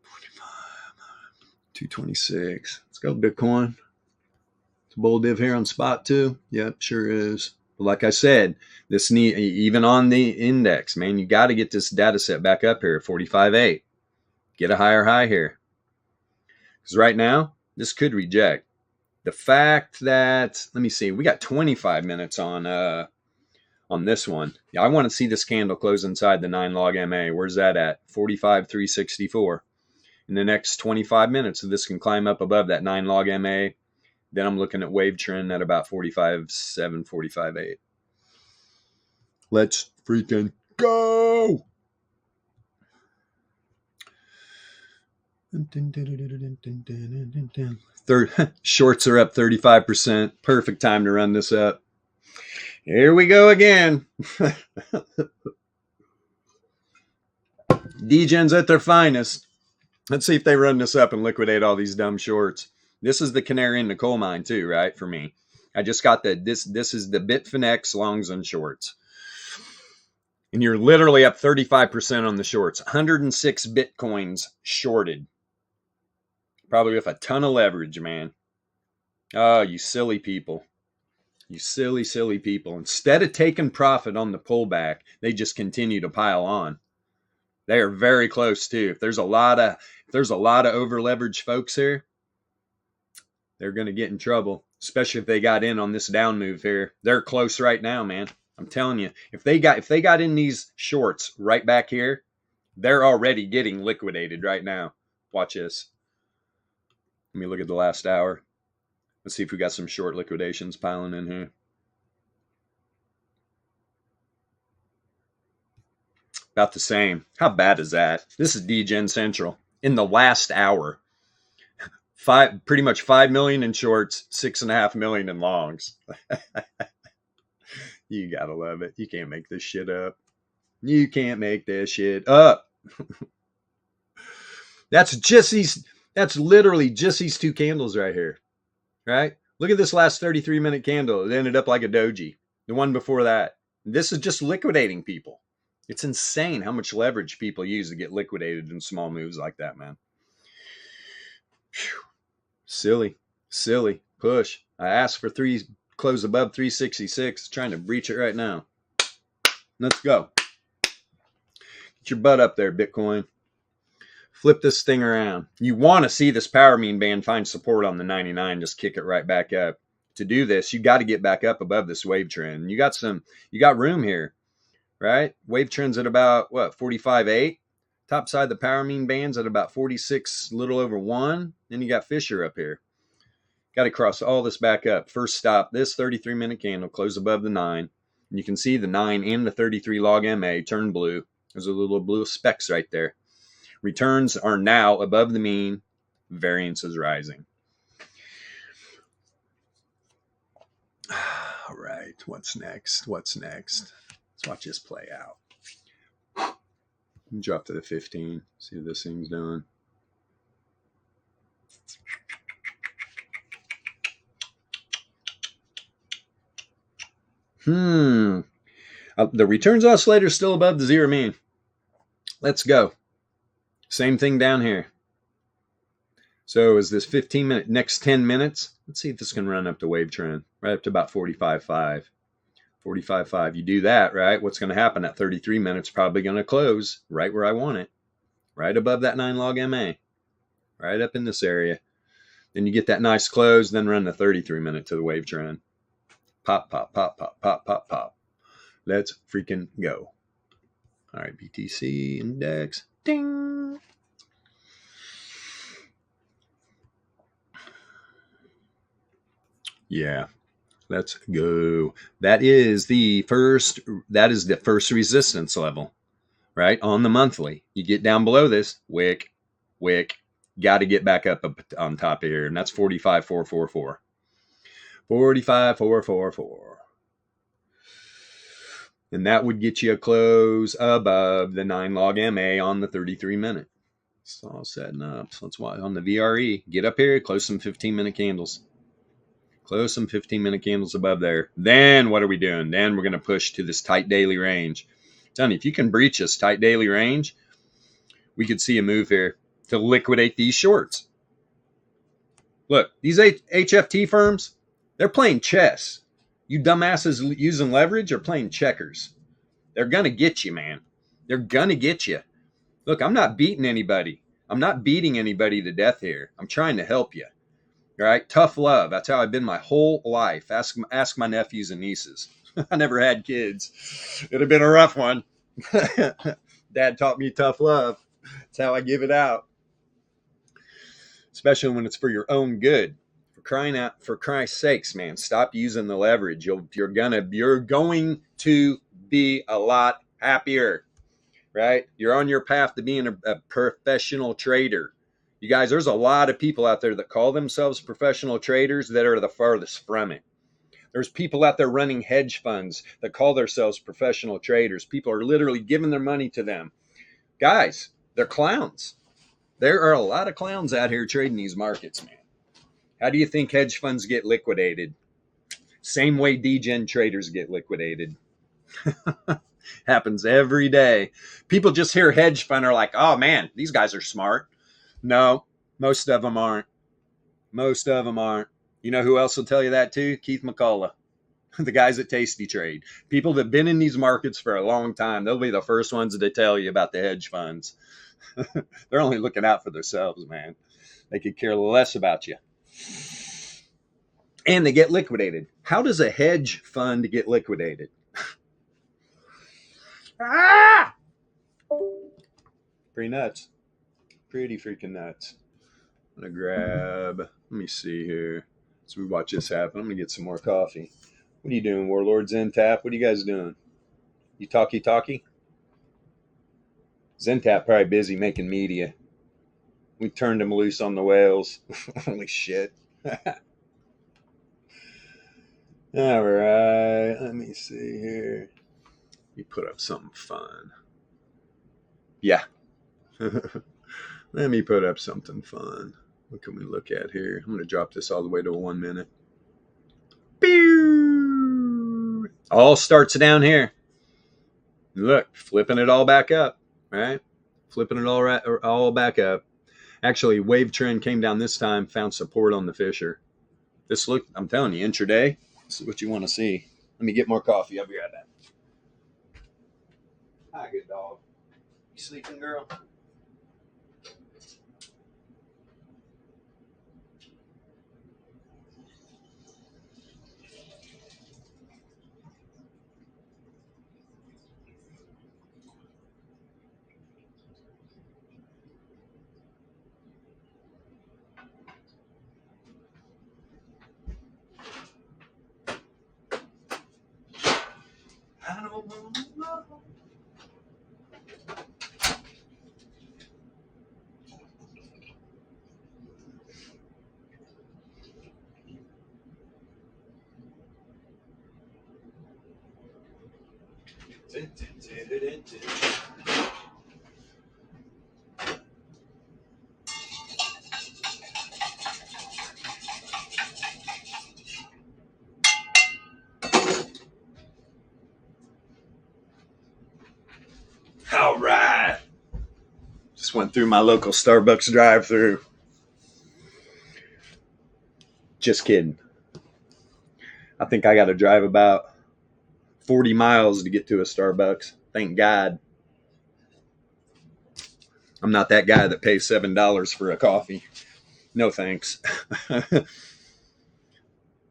226. Let's go, Bitcoin. It's a bull div here on spot too. Yep, sure is. But like I said, this need, even on the index, man, you got to get this data set back up here at 45.8. Get a higher high here. Because right now, this could reject. The fact that, let me see, we got 25 minutes on this one. Yeah, I want to see this candle close inside the 9 log MA. Where's that at? 45,364. In the next 25 minutes, so this can climb up above that 9 log MA. Then I'm looking at wave trend at about 45.7, 45.8. Let's freaking go. Shorts are up 35%. Perfect time to run this up. Here we go again. Degens at their finest. Let's see if they run this up and liquidate all these dumb shorts. This is the canary in the coal mine too, right? For me, I just got this is the Bitfinex longs and shorts. And you're literally up 35% on the shorts. 106 Bitcoins shorted. Probably with a ton of leverage, man. Oh, you silly people. You silly, silly people. Instead of taking profit on the pullback, they just continue to pile on. They are very close too. If there's a lot of over leveraged folks here, they're going to get in trouble, especially if they got in on this down move here. They're close right now, man. I'm telling you, if they got in these shorts right back here, they're already getting liquidated right now. Watch this. Let me look at the last hour. Let's see if we got some short liquidations piling in here. About the same. How bad is that? This is DGen Central. In the last hour, pretty much 5 million in shorts, 6.5 million in longs. You gotta love it. You can't make this shit up. You can't make this shit up. That's literally just these two candles right here. Right? Look at this last 33-minute candle. It ended up like a doji. The one before that. This is just liquidating people. It's insane how much leverage people use to get liquidated in small moves like that, man. Whew. Silly push. I asked for close above 366. Trying to breach it right now. Let's go. Get your butt up there, Bitcoin. Flip this thing around. You want to see this power mean band find support on the 99. Just kick it right back up. To do this, you got to get back up above this wave trend. You got room here, right? Wave trend's at about, 45.8? Top side of the power mean band's at about 46, little over 1. Then you got Fisher up here. Got to cross all this back up. First stop, this 33-minute candle, close above the 9. And you can see the 9 and the 33 log MA turn blue. There's a little blue specks right there. Returns are now above the mean. Variance is rising. All right, what's next? Let's watch this play out. Drop to the 15. See what this thing's doing. The returns oscillator is still above the zero mean. Let's go. Same thing down here. So is this 15-minute, next 10 minutes? Let's see if this can run up the wave trend, right up to about 45.5. 45.5. You do that, right? What's going to happen at 33 minutes? Probably going to close right where I want it, right above that 9 log MA, right up in this area. Then you get that nice close, then run the 33-minute to the wave trend. Pop, pop, pop, pop, pop, pop, pop. Let's freaking go. All right, BTC index. Ding. Yeah, let's go. That is the first resistance level, right? On the monthly. You get down below this, wick, got to get back up on top of here, and that's 45,444. 45,444. And that would get you a close above the 9 log MA on the 33 minute. It's all setting up. So that's why on the VRE, get up here, close some 15-minute candles. Close some 15-minute candles above there. Then what are we doing? Then we're going to push to this tight daily range. I'm telling you, if you can breach this tight daily range, we could see a move here to liquidate these shorts. Look, these HFT firms, they're playing chess. You dumbasses using leverage are playing checkers. They're going to get you, man. They're going to get you. Look, I'm not beating anybody. I'm not beating anybody to death here. I'm trying to help you. All right? Tough love. That's how I've been my whole life. Ask my nephews and nieces. I never had kids. It'd have been a rough one. Dad taught me tough love. That's how I give it out. Especially when it's for your own good. For Christ's sakes, man, stop using the leverage. You're going to be a lot happier, right? You're on your path to being a professional trader. You guys, there's a lot of people out there that call themselves professional traders that are the farthest from it. There's people out there running hedge funds that call themselves professional traders. People are literally giving their money to them. Guys, they're clowns. There are a lot of clowns out here trading these markets, man. How do you think hedge funds get liquidated? Same way degen traders get liquidated. Happens every day. People just hear hedge fund are like, oh man, these guys are smart. No, most of them aren't. Most of them aren't. You know who else will tell you that too? Keith McCullough. The guys at Tasty Trade. People that have been in these markets for a long time, they'll be the first ones to tell you about the hedge funds. They're only looking out for themselves, man. They could care less about you. And they get liquidated. How does a hedge fund get liquidated? Pretty nuts. Pretty freaking nuts. I'm going to grab, let me see here. As we watch this happen, I'm going to get some more coffee. What are you doing, Warlord Zentap? What are you guys doing? You talkie? Zentap probably busy making media. We turned him loose on the whales. Holy shit. All right, let me see here. You put up something fun. Yeah. Let me put up something fun. What can we look at here? I'm going to drop this all the way to 1 minute. Pew! All starts down here. Look, flipping it all back up, right? Flipping it all back up. Actually, wave trend came down this time, found support on the Fisher. This look, I'm telling you, intraday, this is what you want to see. Let me get more coffee. I'll be right back. Hi, good dog. You sleeping, girl? I don't want to know. All right. Just went through my local Starbucks drive-thru. Just kidding. I think I got to drive about 40 miles to get to a Starbucks. Thank God. I'm not that guy that pays $7 for a coffee. No thanks.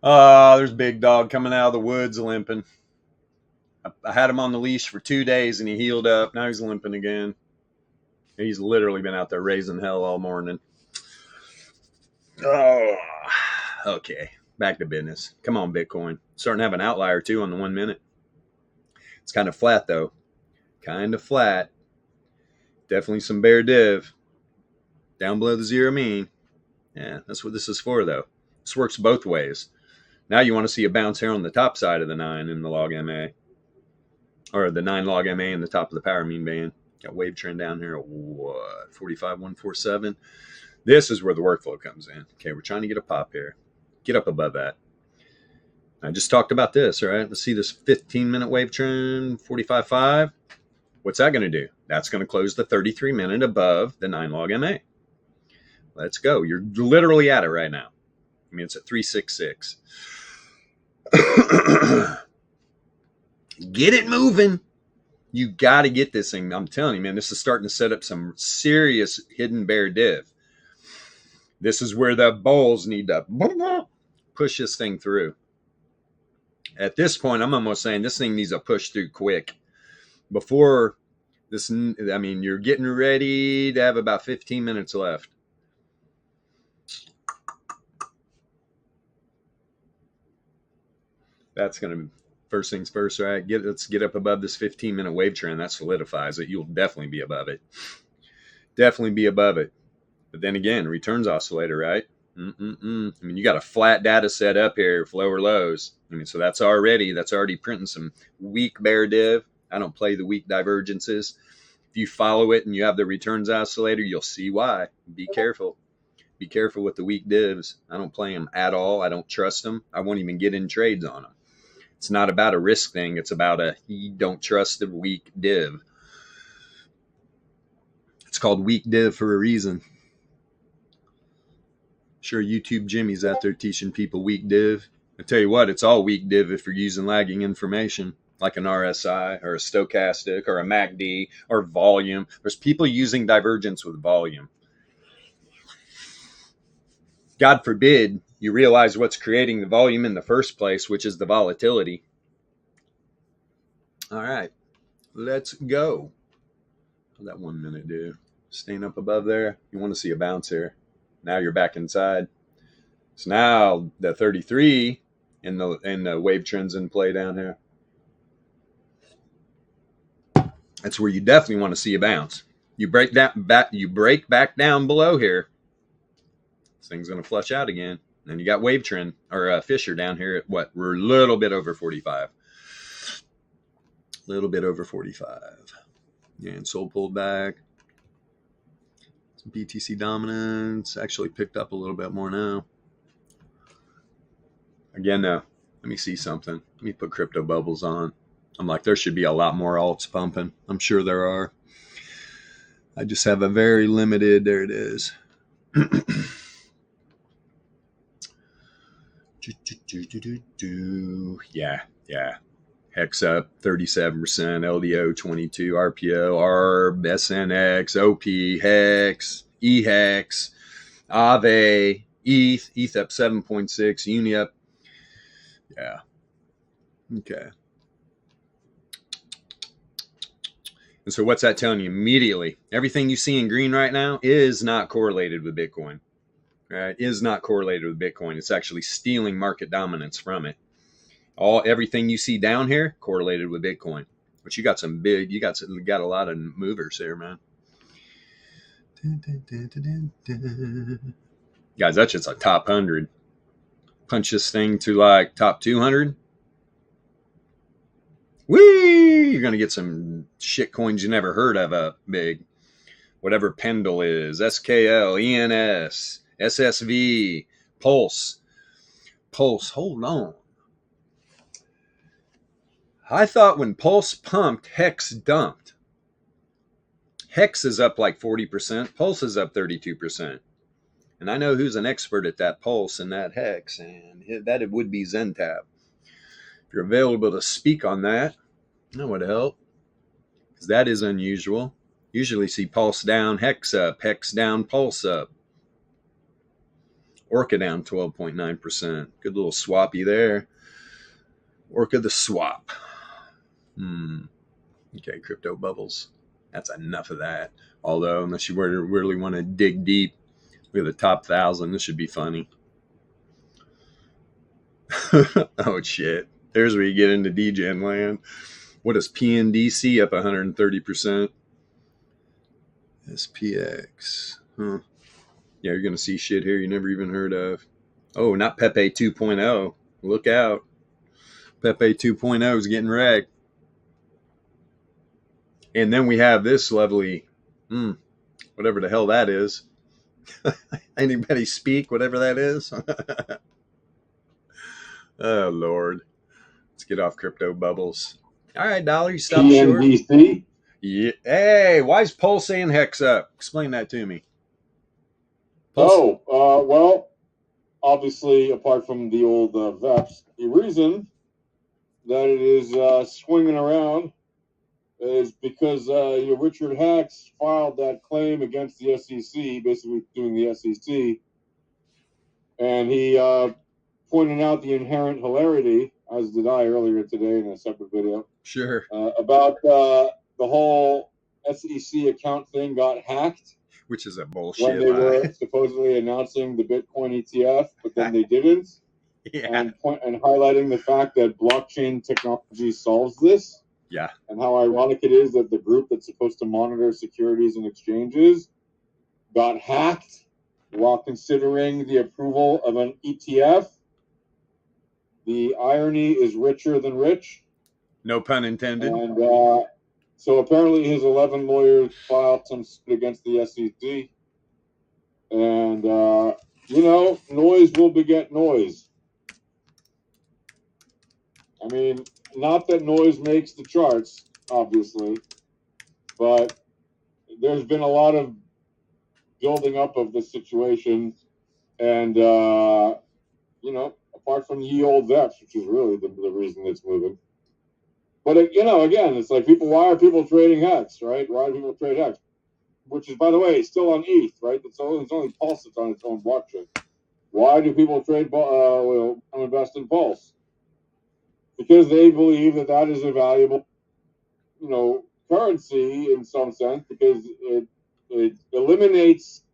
There's Big Dog coming out of the woods limping. I had him on the leash for 2 days and he healed up. Now he's limping again. He's literally been out there raising hell all morning. Oh, okay. Back to business. Come on, Bitcoin. Starting to have an outlier too on the 1 minute. It's kind of flat though. Kind of flat. Definitely some bear div. Down below the zero mean. Yeah, that's what this is for though. This works both ways. Now you want to see a bounce here on the top side of the 9 in the log MA. Or the 9 log MA in the top of the power mean band. Got wave trend down here at what? 45,147. This is where the workflow comes in. Okay, we're trying to get a pop here. Get up above that. I just talked about this, all right? Let's see this 15-minute wave trend, 45.5. What's that going to do? That's going to close the 33-minute above the 9 log MA. Let's go. You're literally at it right now. I mean, it's at 366. Get it moving. You got to get this thing. I'm telling you, man, this is starting to set up some serious hidden bear div. This is where the bulls need to push this thing through. At this point, I'm almost saying this thing needs to push through quick. Before this, I mean, you're getting ready to have about 15 minutes left. That's going to, first things first, right? Let's get up above this 15-minute wave trend. That solidifies it. You'll definitely be above it. Definitely be above it. But then again, returns oscillator, right? I mean, you got a flat data set up here for lower lows. I mean, so that's already printing some weak bear div. I don't play the weak divergences. If you follow it and you have the returns oscillator, you'll see why. Be careful. Be careful with the weak divs. I don't play them at all. I don't trust them. I won't even get in trades on them. It's not about a risk thing. It's about you don't trust the weak div. It's called weak div for a reason. Sure, YouTube Jimmy's out there teaching people weak div. I tell you what, it's all weak div if you're using lagging information, like an RSI or a stochastic or a MACD or volume. There's people using divergence with volume. God forbid you realize what's creating the volume in the first place, which is the volatility. All right, let's go. How'd that 1 minute do? Staying up above there. You want to see a bounce here. Now you're back inside. So now the 33 and the wave trends in play down here. That's where you definitely want to see a bounce. You break back down below here. This thing's going to flush out again. Then you got wave trend or Fisher down here at what? We're a little bit over 45. A little bit over 45. Yeah, and sold pulled back. Some BTC dominance actually picked up a little bit more now. Again, let me see something. Let me put crypto bubbles on. I'm like, there should be a lot more alts pumping. I'm sure there are. I just have a very limited, there it is. Yeah. Hex up 37%, LDO 22, RPO, ARB, SNX, OP, Hex, EHEX, AVE, ETH up 7.6, Uni up. Yeah. Okay. And so what's that telling you immediately? Everything you see in green right now is not correlated with Bitcoin. Right? Is not correlated with Bitcoin. It's actually stealing market dominance from it. Everything you see down here correlated with Bitcoin. But you got a lot of movers here, man. Guys, that's just a top 100. Punch this thing to like top 200. Whee! You're going to get some shit coins you never heard of up big. Whatever Pendle is, SKL, ENS, SSV, Pulse. Hold on. I thought when Pulse pumped, Hex dumped. Hex is up like 40%. Pulse is up 32%. And I know who's an expert at that Pulse and that Hex, and that it would be Zentab. If you're available to speak on that would help. Because that is unusual. Usually see Pulse down, Hex up, Hex down, Pulse up. Orca down 12.9%. Good little swappy there. Orca the swap. Okay, crypto bubbles. That's enough of that. Although, unless you really want to dig deep, look at the top 1,000. This should be funny. Oh, shit. There's where you get into DGen land. What is PNDC up 130%? SPX. Huh. Yeah, you're going to see shit here you never even heard of. Oh, not Pepe 2.0. Look out. Pepe 2.0 is getting wrecked. And then we have this lovely, whatever the hell that is. Anybody speak, whatever that is? Oh, Lord. Let's get off crypto bubbles. All right, Dollar, you stopped short. PNBC. Yeah. Hey, why is Pulse saying hex up? Explain that to me. Pulse? Well, obviously, apart from the old VEPS, the reason that it is swinging around is because Richard Hacks filed that claim against the SEC, basically doing the SEC, and he pointed out the inherent hilarity, as did I earlier today in a separate video. Sure. About the whole SEC account thing got hacked. Which is a bullshit when they lie. were supposedly announcing the Bitcoin ETF, but then they didn't. Yeah. And highlighting the fact that blockchain technology solves this. Yeah. And how ironic it is that the group that's supposed to monitor securities and exchanges got hacked while considering the approval of an ETF. The irony is richer than rich. No pun intended. And so apparently his 11 lawyers filed some suit against the SEC. And, noise will beget noise. I mean, not that noise makes the charts, obviously, but there's been a lot of building up of the situation. And, apart from ye old VEPS, which is really the reason it's moving. But, again, it's like why are people trading HEX, right? Why do people trade HEX? Which is, by the way, still on ETH, right? It's only Pulse that's on its own blockchain. Why do people invest in Pulse? Because they believe that is a valuable, currency in some sense, because it eliminates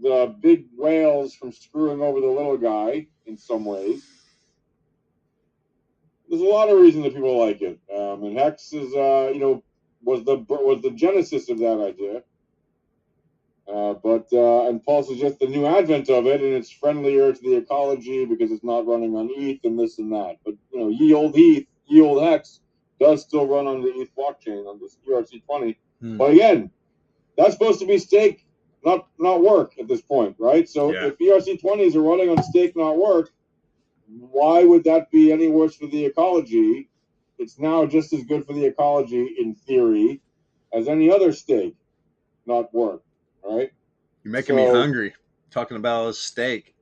the big whales from screwing over the little guy in some ways. There's a lot of reasons that people like it, and Hex is, was the genesis of that idea. And Pulse is just the new advent of it, and it's friendlier to the ecology because it's not running on ETH and this and that. But ye old ETH, ye old Hex does still run on the ETH blockchain on this ERC20. But again, that's supposed to be stake, not work at this point, right? So if ERC20s are running on stake, not work, why would that be any worse for the ecology? It's now just as good for the ecology in theory as any other stake, not work. Right? You're making me hungry talking about a steak.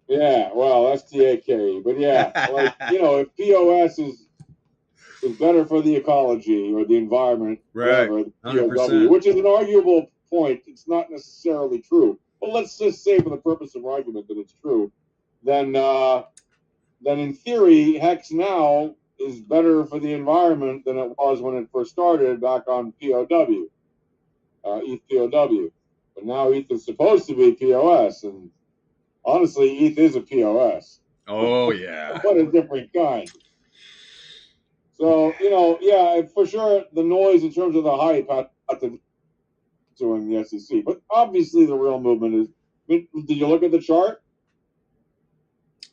Yeah, well, that's TAK. But yeah, if POS is better for the ecology or the environment, right, whatever, 100%. which is an arguable point. It's not necessarily true. But let's just say for the purpose of argument that it's true, then in theory, Hex now is better for the environment than it was when it first started back on POW, ETH POW. But now ETH is supposed to be POS, and honestly, ETH is a POS. Oh, yeah. What a different kind. So, for sure, the noise in terms of the hype had to doing the SEC. But obviously, the real movement is. Did you look at the chart?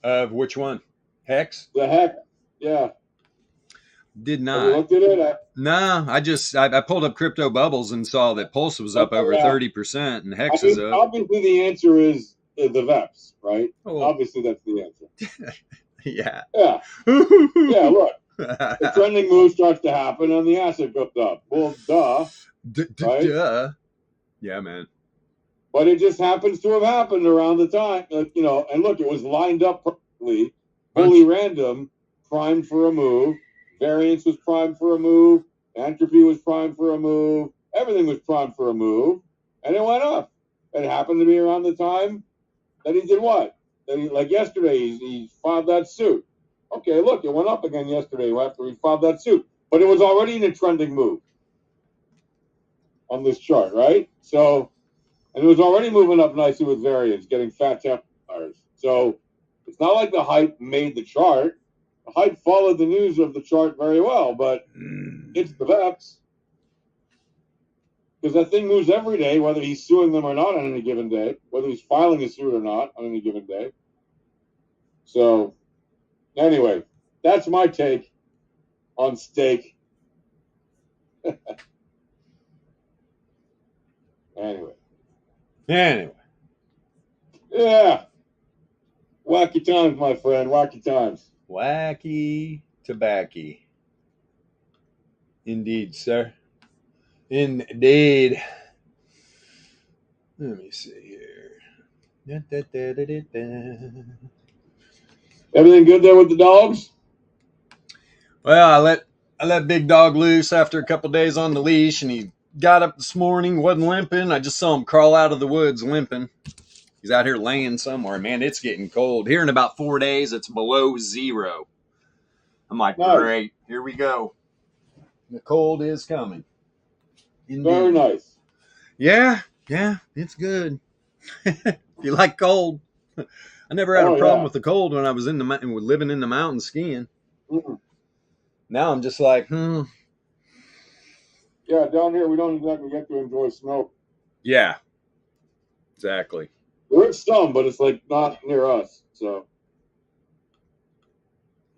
Of which one? Hex? The Hex, yeah. Did not. Have you looked at it? No, I pulled up crypto bubbles and saw that Pulse was up over 30% and Hex is up. Obviously, the answer is the VEPS, right? Oh. Obviously, that's the answer. Yeah. Yeah. Yeah, look. The trending move starts to happen and the asset goes up. Well, duh. Right? Duh. Yeah, man. But it just happens to have happened around the time, and look, it was lined up perfectly, fully random, primed for a move. Variance was primed for a move. Entropy was primed for a move. Everything was primed for a move, and it went up. It happened to be around the time that he did what? That like yesterday, he filed that suit. Okay, look, it went up again yesterday after he filed that suit, but it was already in a trending move on this chart, right? So, and it was already moving up nicely with variance, getting fat templars. So, it's not like the hype made the chart. The hype followed the news of the chart very well, but it's the VEPS. Because that thing moves every day, whether he's suing them or not on any given day, whether he's filing a suit or not on any given day. So, Anyway, that's my take on steak. Anyway. Yeah. Wacky times, my friend. Wacky times. Wacky tobacco. Indeed, sir. Indeed. Let me see here. Everything good there with the dogs? Well, I let Big Dog loose after a couple days on the leash, and he got up this morning, wasn't limping. I just saw him crawl out of the woods limping. He's out here laying somewhere. Man, it's getting cold. Here in about 4 days, it's below 0. I'm like, Nice. Great, here we go. The cold is coming. Indeed. Very nice. Yeah, it's good. You like cold? I never had a problem with the cold when I was living in the mountains skiing. Mm-mm. Now I'm just like, Yeah, down here we don't exactly get to enjoy snow. Yeah, exactly. There is some, but it's like not near us. So,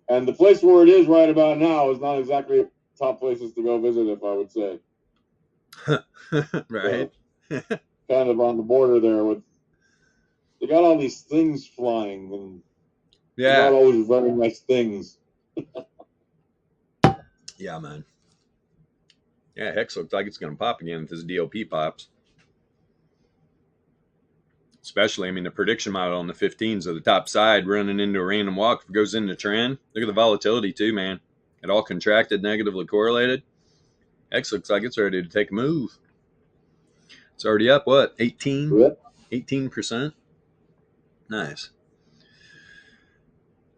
and the place where it is right about now is not exactly top places to go visit, if I would say. Right. So, kind of on the border there with. They got all these things flying, and not always very nice things. Yeah, man. Yeah, Hex looks like it's going to pop again if this DOP pops. Especially, I mean, the prediction model on the 15s of the top side running into a random walk. If it goes into trend, look at the volatility too, man. It all contracted, negatively correlated. Hex looks like it's ready to take a move. It's already up, what, 18? 18%? Nice.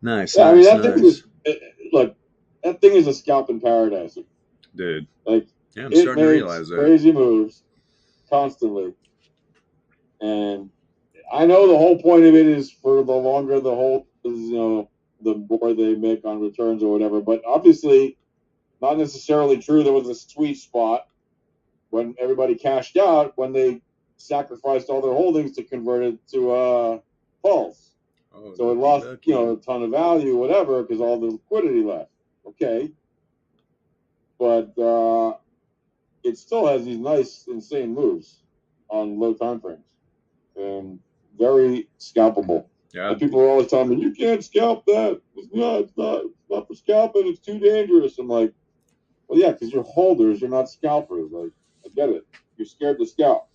Nice. Yeah, nice, I mean, that thing is, look, that thing is a scalping paradise. Dude. Like, yeah, I'm starting to realize that. Crazy moves constantly. And I know the whole point of it is for the longer the hold is, you know, the more they make on returns or whatever. But obviously, not necessarily true. There was a sweet spot when everybody cashed out when they sacrificed all their holdings to convert it to false. Oh, so it lost, you know, a ton of value, whatever, because all the liquidity left. Okay, but it still has these nice, insane moves on low time frames and very scalpable. Yeah. And people are always telling me, "You can't scalp that. It's not for scalping. It's too dangerous." I'm like, well, yeah, because you're holders, you're not scalpers. Like, I get it. You're scared to scalp.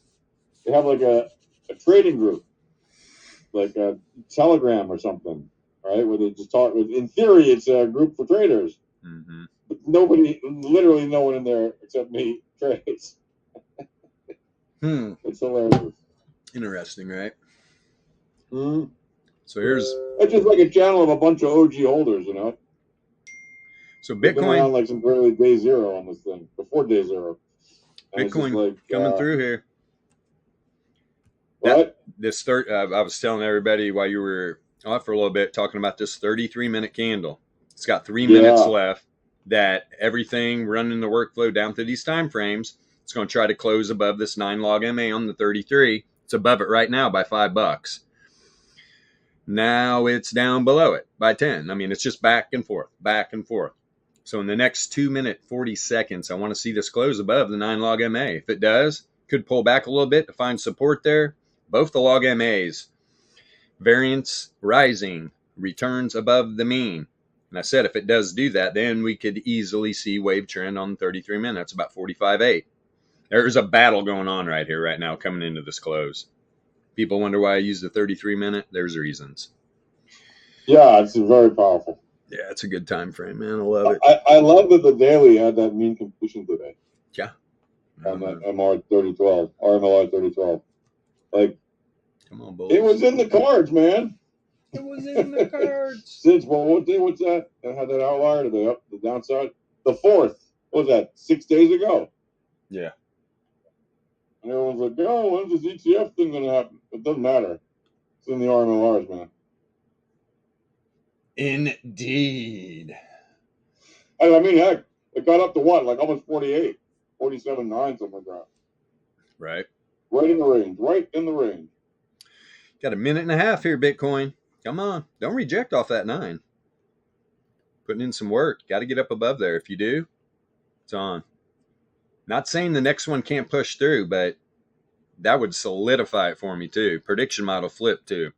They have like a trading group, like a Telegram or something, right? Where they just talk. In theory, it's a group for traders. Mm-hmm. But literally no one in there except me trades. It's hilarious. Interesting, right? Mm-hmm. So here's. It's just like a channel of a bunch of OG holders, you know? So Bitcoin. They've been around like since early day zero on this thing, before day zero. And Bitcoin like, coming through here. What? I was telling everybody while you were off for a little bit talking about this 33-minute candle. It's got 3 minutes left. That everything running the workflow down through these time frames, it's going to try to close above this 9 log MA on the 33. It's above it right now by $5. Now it's down below it by 10. I mean, it's just back and forth, back and forth. So in the next 2 minute 40 seconds, I want to see this close above the 9 log MA. If it does, could pull back a little bit to find support there. Both the log MAs, variance rising, returns above the mean. And I said if it does do that, then we could easily see wave trend on 33 minutes, about 45.8. There's a battle going on right here, right now, coming into this close. People wonder why I use the 33-minute. There's reasons. Yeah, it's very powerful. Yeah, it's a good time frame, man. I love it. I love that the daily had that mean completion today. Yeah. On that MR 3012, RMLR 3012. Like, come on, Bulls. It was in the cards, man. It was in the cards. Since, well, what day was that? That had that outlier to the downside? The 4th. What was that? 6 days ago? Yeah. And everyone's like, oh, when's this ETF thing going to happen? It doesn't matter. It's in the RMLRs, man. Indeed. I mean, heck, it got up to what? Like almost 48, 47.9, something like that. Right. Right in the range. Right in the range. Got a minute and a half here, Bitcoin. Come on. Don't reject off that 9. putting in some work. Got to get up above there. If you do, it's on. Not saying the next one can't push through, but that would solidify it for me too. Prediction model flip too.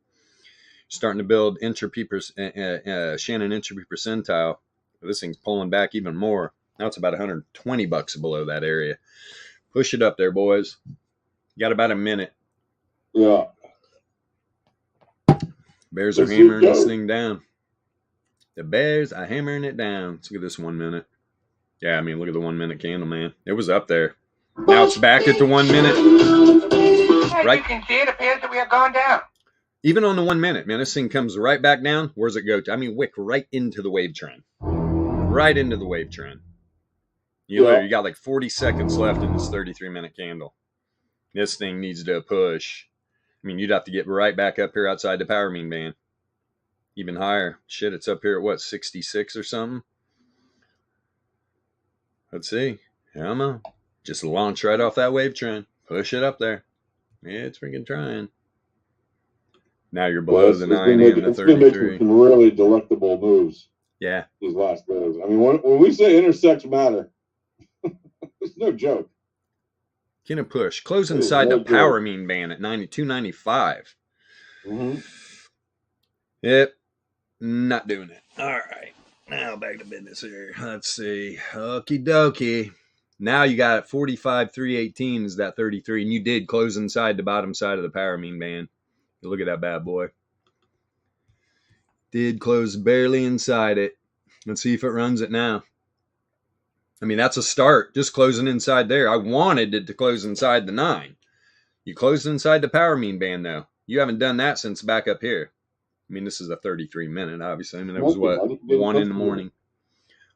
Starting to build entropy, Shannon entropy percentile. This thing's pulling back even more. Now it's about $120 below that area. Push it up there, boys. You got about a minute. Yeah. Bears are hammering this thing down. The Bears are hammering it down. Let's look at this 1 minute. Yeah, I mean, look at the 1 minute candle, man. It was up there. Now it's back at the 1 minute. Right. You can see it appears that we have gone down. Even on the 1 minute, man, this thing comes right back down. Where's it go to? I mean, wick right into the wave trend. Right into the wave trend. You got like 40 seconds left in this 33-minute candle. This thing needs to push. I mean, you'd have to get right back up here outside the power mean band. Even higher. Shit, it's up here at what, 66 or something? Let's see. I don't know. Just launch right off that wave trend. Push it up there. Yeah, it's freaking trying. Now you're below the 9 and the 33. It's been making some really delectable moves. Yeah. These last days. I mean, when we say intersects matter, it's no joke. Can it push? Close inside the power mean band at 92.95. Mm-hmm. Yep. Not doing it. All right. Now back to business here. Let's see. Okie dokie. Now you got 45.318 is that 33, and you did close inside the bottom side of the power mean band. Look at that bad boy. Did close barely inside it. Let's see if it runs it now. I mean, that's a start. Just closing inside there. I wanted it to close inside the 9. You closed inside the power mean band, though. You haven't done that since back up here. I mean, this is a 33-minute, obviously. I mean, it was what? 1 in the morning.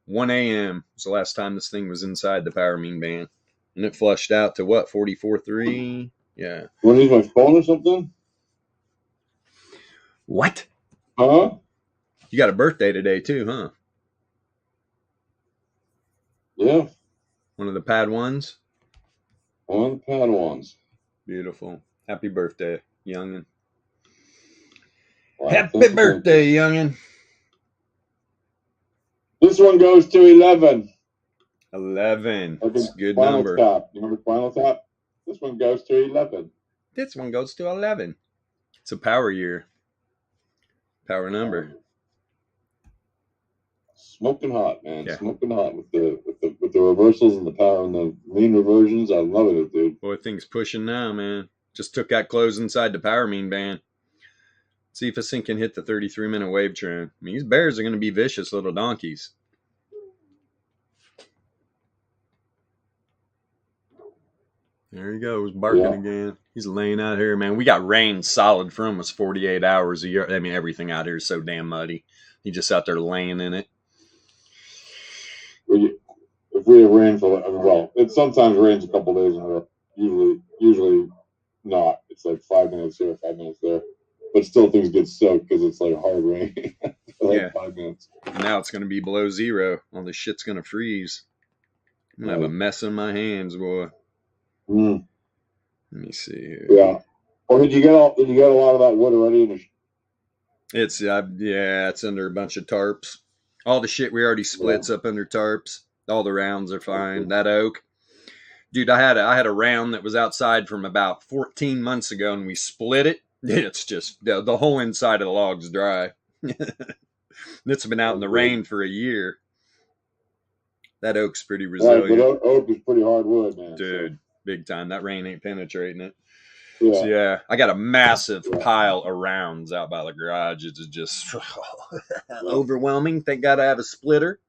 1 a.m. was the last time this thing was inside the power mean band. And it flushed out to what? 44.3? Yeah. Want to use my phone or something? What? Huh? You got a birthday today, too, huh? Yeah. One of the Padawans? One of the Padawans. Beautiful. Happy birthday, youngin'. Wow, Happy birthday, youngin'. This one goes to 11. 11. That's a good Final number. Tap. You remember Final Tap? This one goes to 11. This one goes to 11. It's a power year. Power number. Smoking hot, man. Yeah. Smoking hot with the reversals and the power and the mean reversions. I'm loving it, dude. Boy, thing's pushing now, man. Just took that close inside the power mean band. See if this thing can hit the 33-minute wave trend. I mean, these bears are going to be vicious little donkeys. There he goes, barking again. He's laying out here, man. We got rain solid for almost 48 hours a year. I mean, everything out here is so damn muddy. He just out there laying in it. If we have rain for, well, it sometimes rains a couple days in a row. Usually not. It's like 5 minutes here, 5 minutes there. But still things get soaked because it's like hard rain. Like 5 minutes. Now it's going to be below 0. All this shit's going to freeze. I'm going to have a mess in my hands, boy. Mm. Let me see here. Yeah. Or did you get a lot of that wood already? It's it's under a bunch of tarps. All the shit we already splits up under tarps. All the rounds are fine. That oak, dude. I had a round that was outside from about 14 months ago, and we split it. It's just the whole inside of the log's dry. It's been out in the rain for a year. That oak's pretty resilient. Right, but oak is pretty hard wood, man. Dude, big time. That rain ain't penetrating it. Yeah. So, I got a massive pile of rounds out by the garage. It's just overwhelming. Thank God I have a splitter.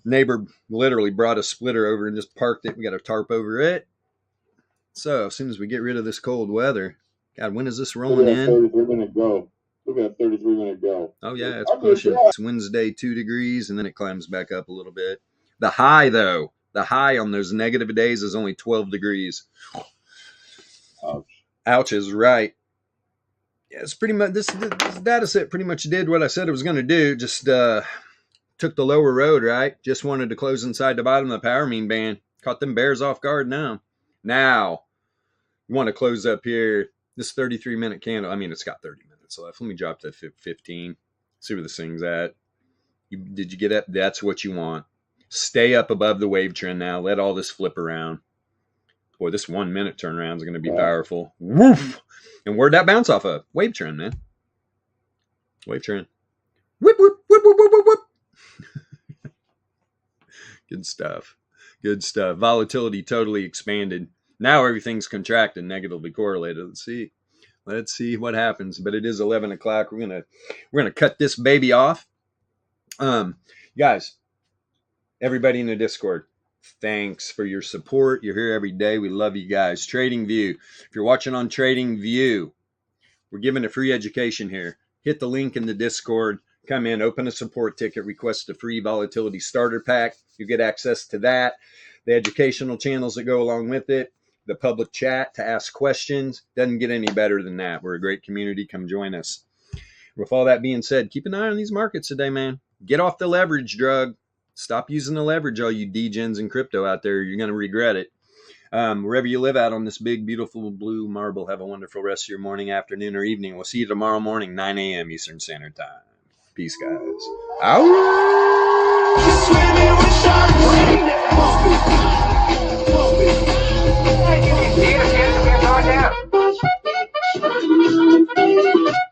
Neighbor literally brought a splitter over and just parked it. We got a tarp over it. So as soon as we get rid of this cold weather, God, when is this rolling in? 33-minute go. Look at that 33-minute go. Oh, yeah, it's pushing. It's Wednesday, 2 degrees, and then it climbs back up a little bit. The high, though, on those negative days is only 12 degrees. Ouch is right. Yeah, it's pretty much, this data set pretty much did what I said it was going to do. Just took the lower road, right? Just wanted to close inside the bottom of the power mean band. Caught them bears off guard now. Now, you want to close up here. This 33-minute candle, I mean, it's got 30 minutes left. Let me drop to 15. See where this thing's at. Did you get up? That's what you want. Stay up above the wave trend now. Let all this flip around. Boy, this 1 minute turnaround is going to be powerful. Woof! And where'd that bounce off of? Wave trend, man. Wave trend. Whip, whip, whip, whip, whip, whip, whip. Good stuff. Good stuff. Volatility totally expanded. Now everything's contracted, negatively correlated. Let's see what happens. But it is 11 o'clock. We're gonna cut this baby off. Guys, everybody in the Discord, thanks for your support. You're here every day. We love you guys. Trading View. If you're watching on Trading View, we're giving a free education here. Hit the link in the Discord. Come in, open a support ticket, request a free volatility starter pack. You get access to that, the educational channels that go along with it, the public chat to ask questions. Doesn't get any better than that. We're a great community. Come join us. With all that being said, keep an eye on these markets today, man. Get off the leverage drug. Stop using the leverage, all you degens in crypto out there. You're going to regret it. Wherever you live out on this big, beautiful blue marble, have a wonderful rest of your morning, afternoon, or evening. We'll see you tomorrow morning, 9 a.m. Eastern Standard Time. Peace, guys. Out.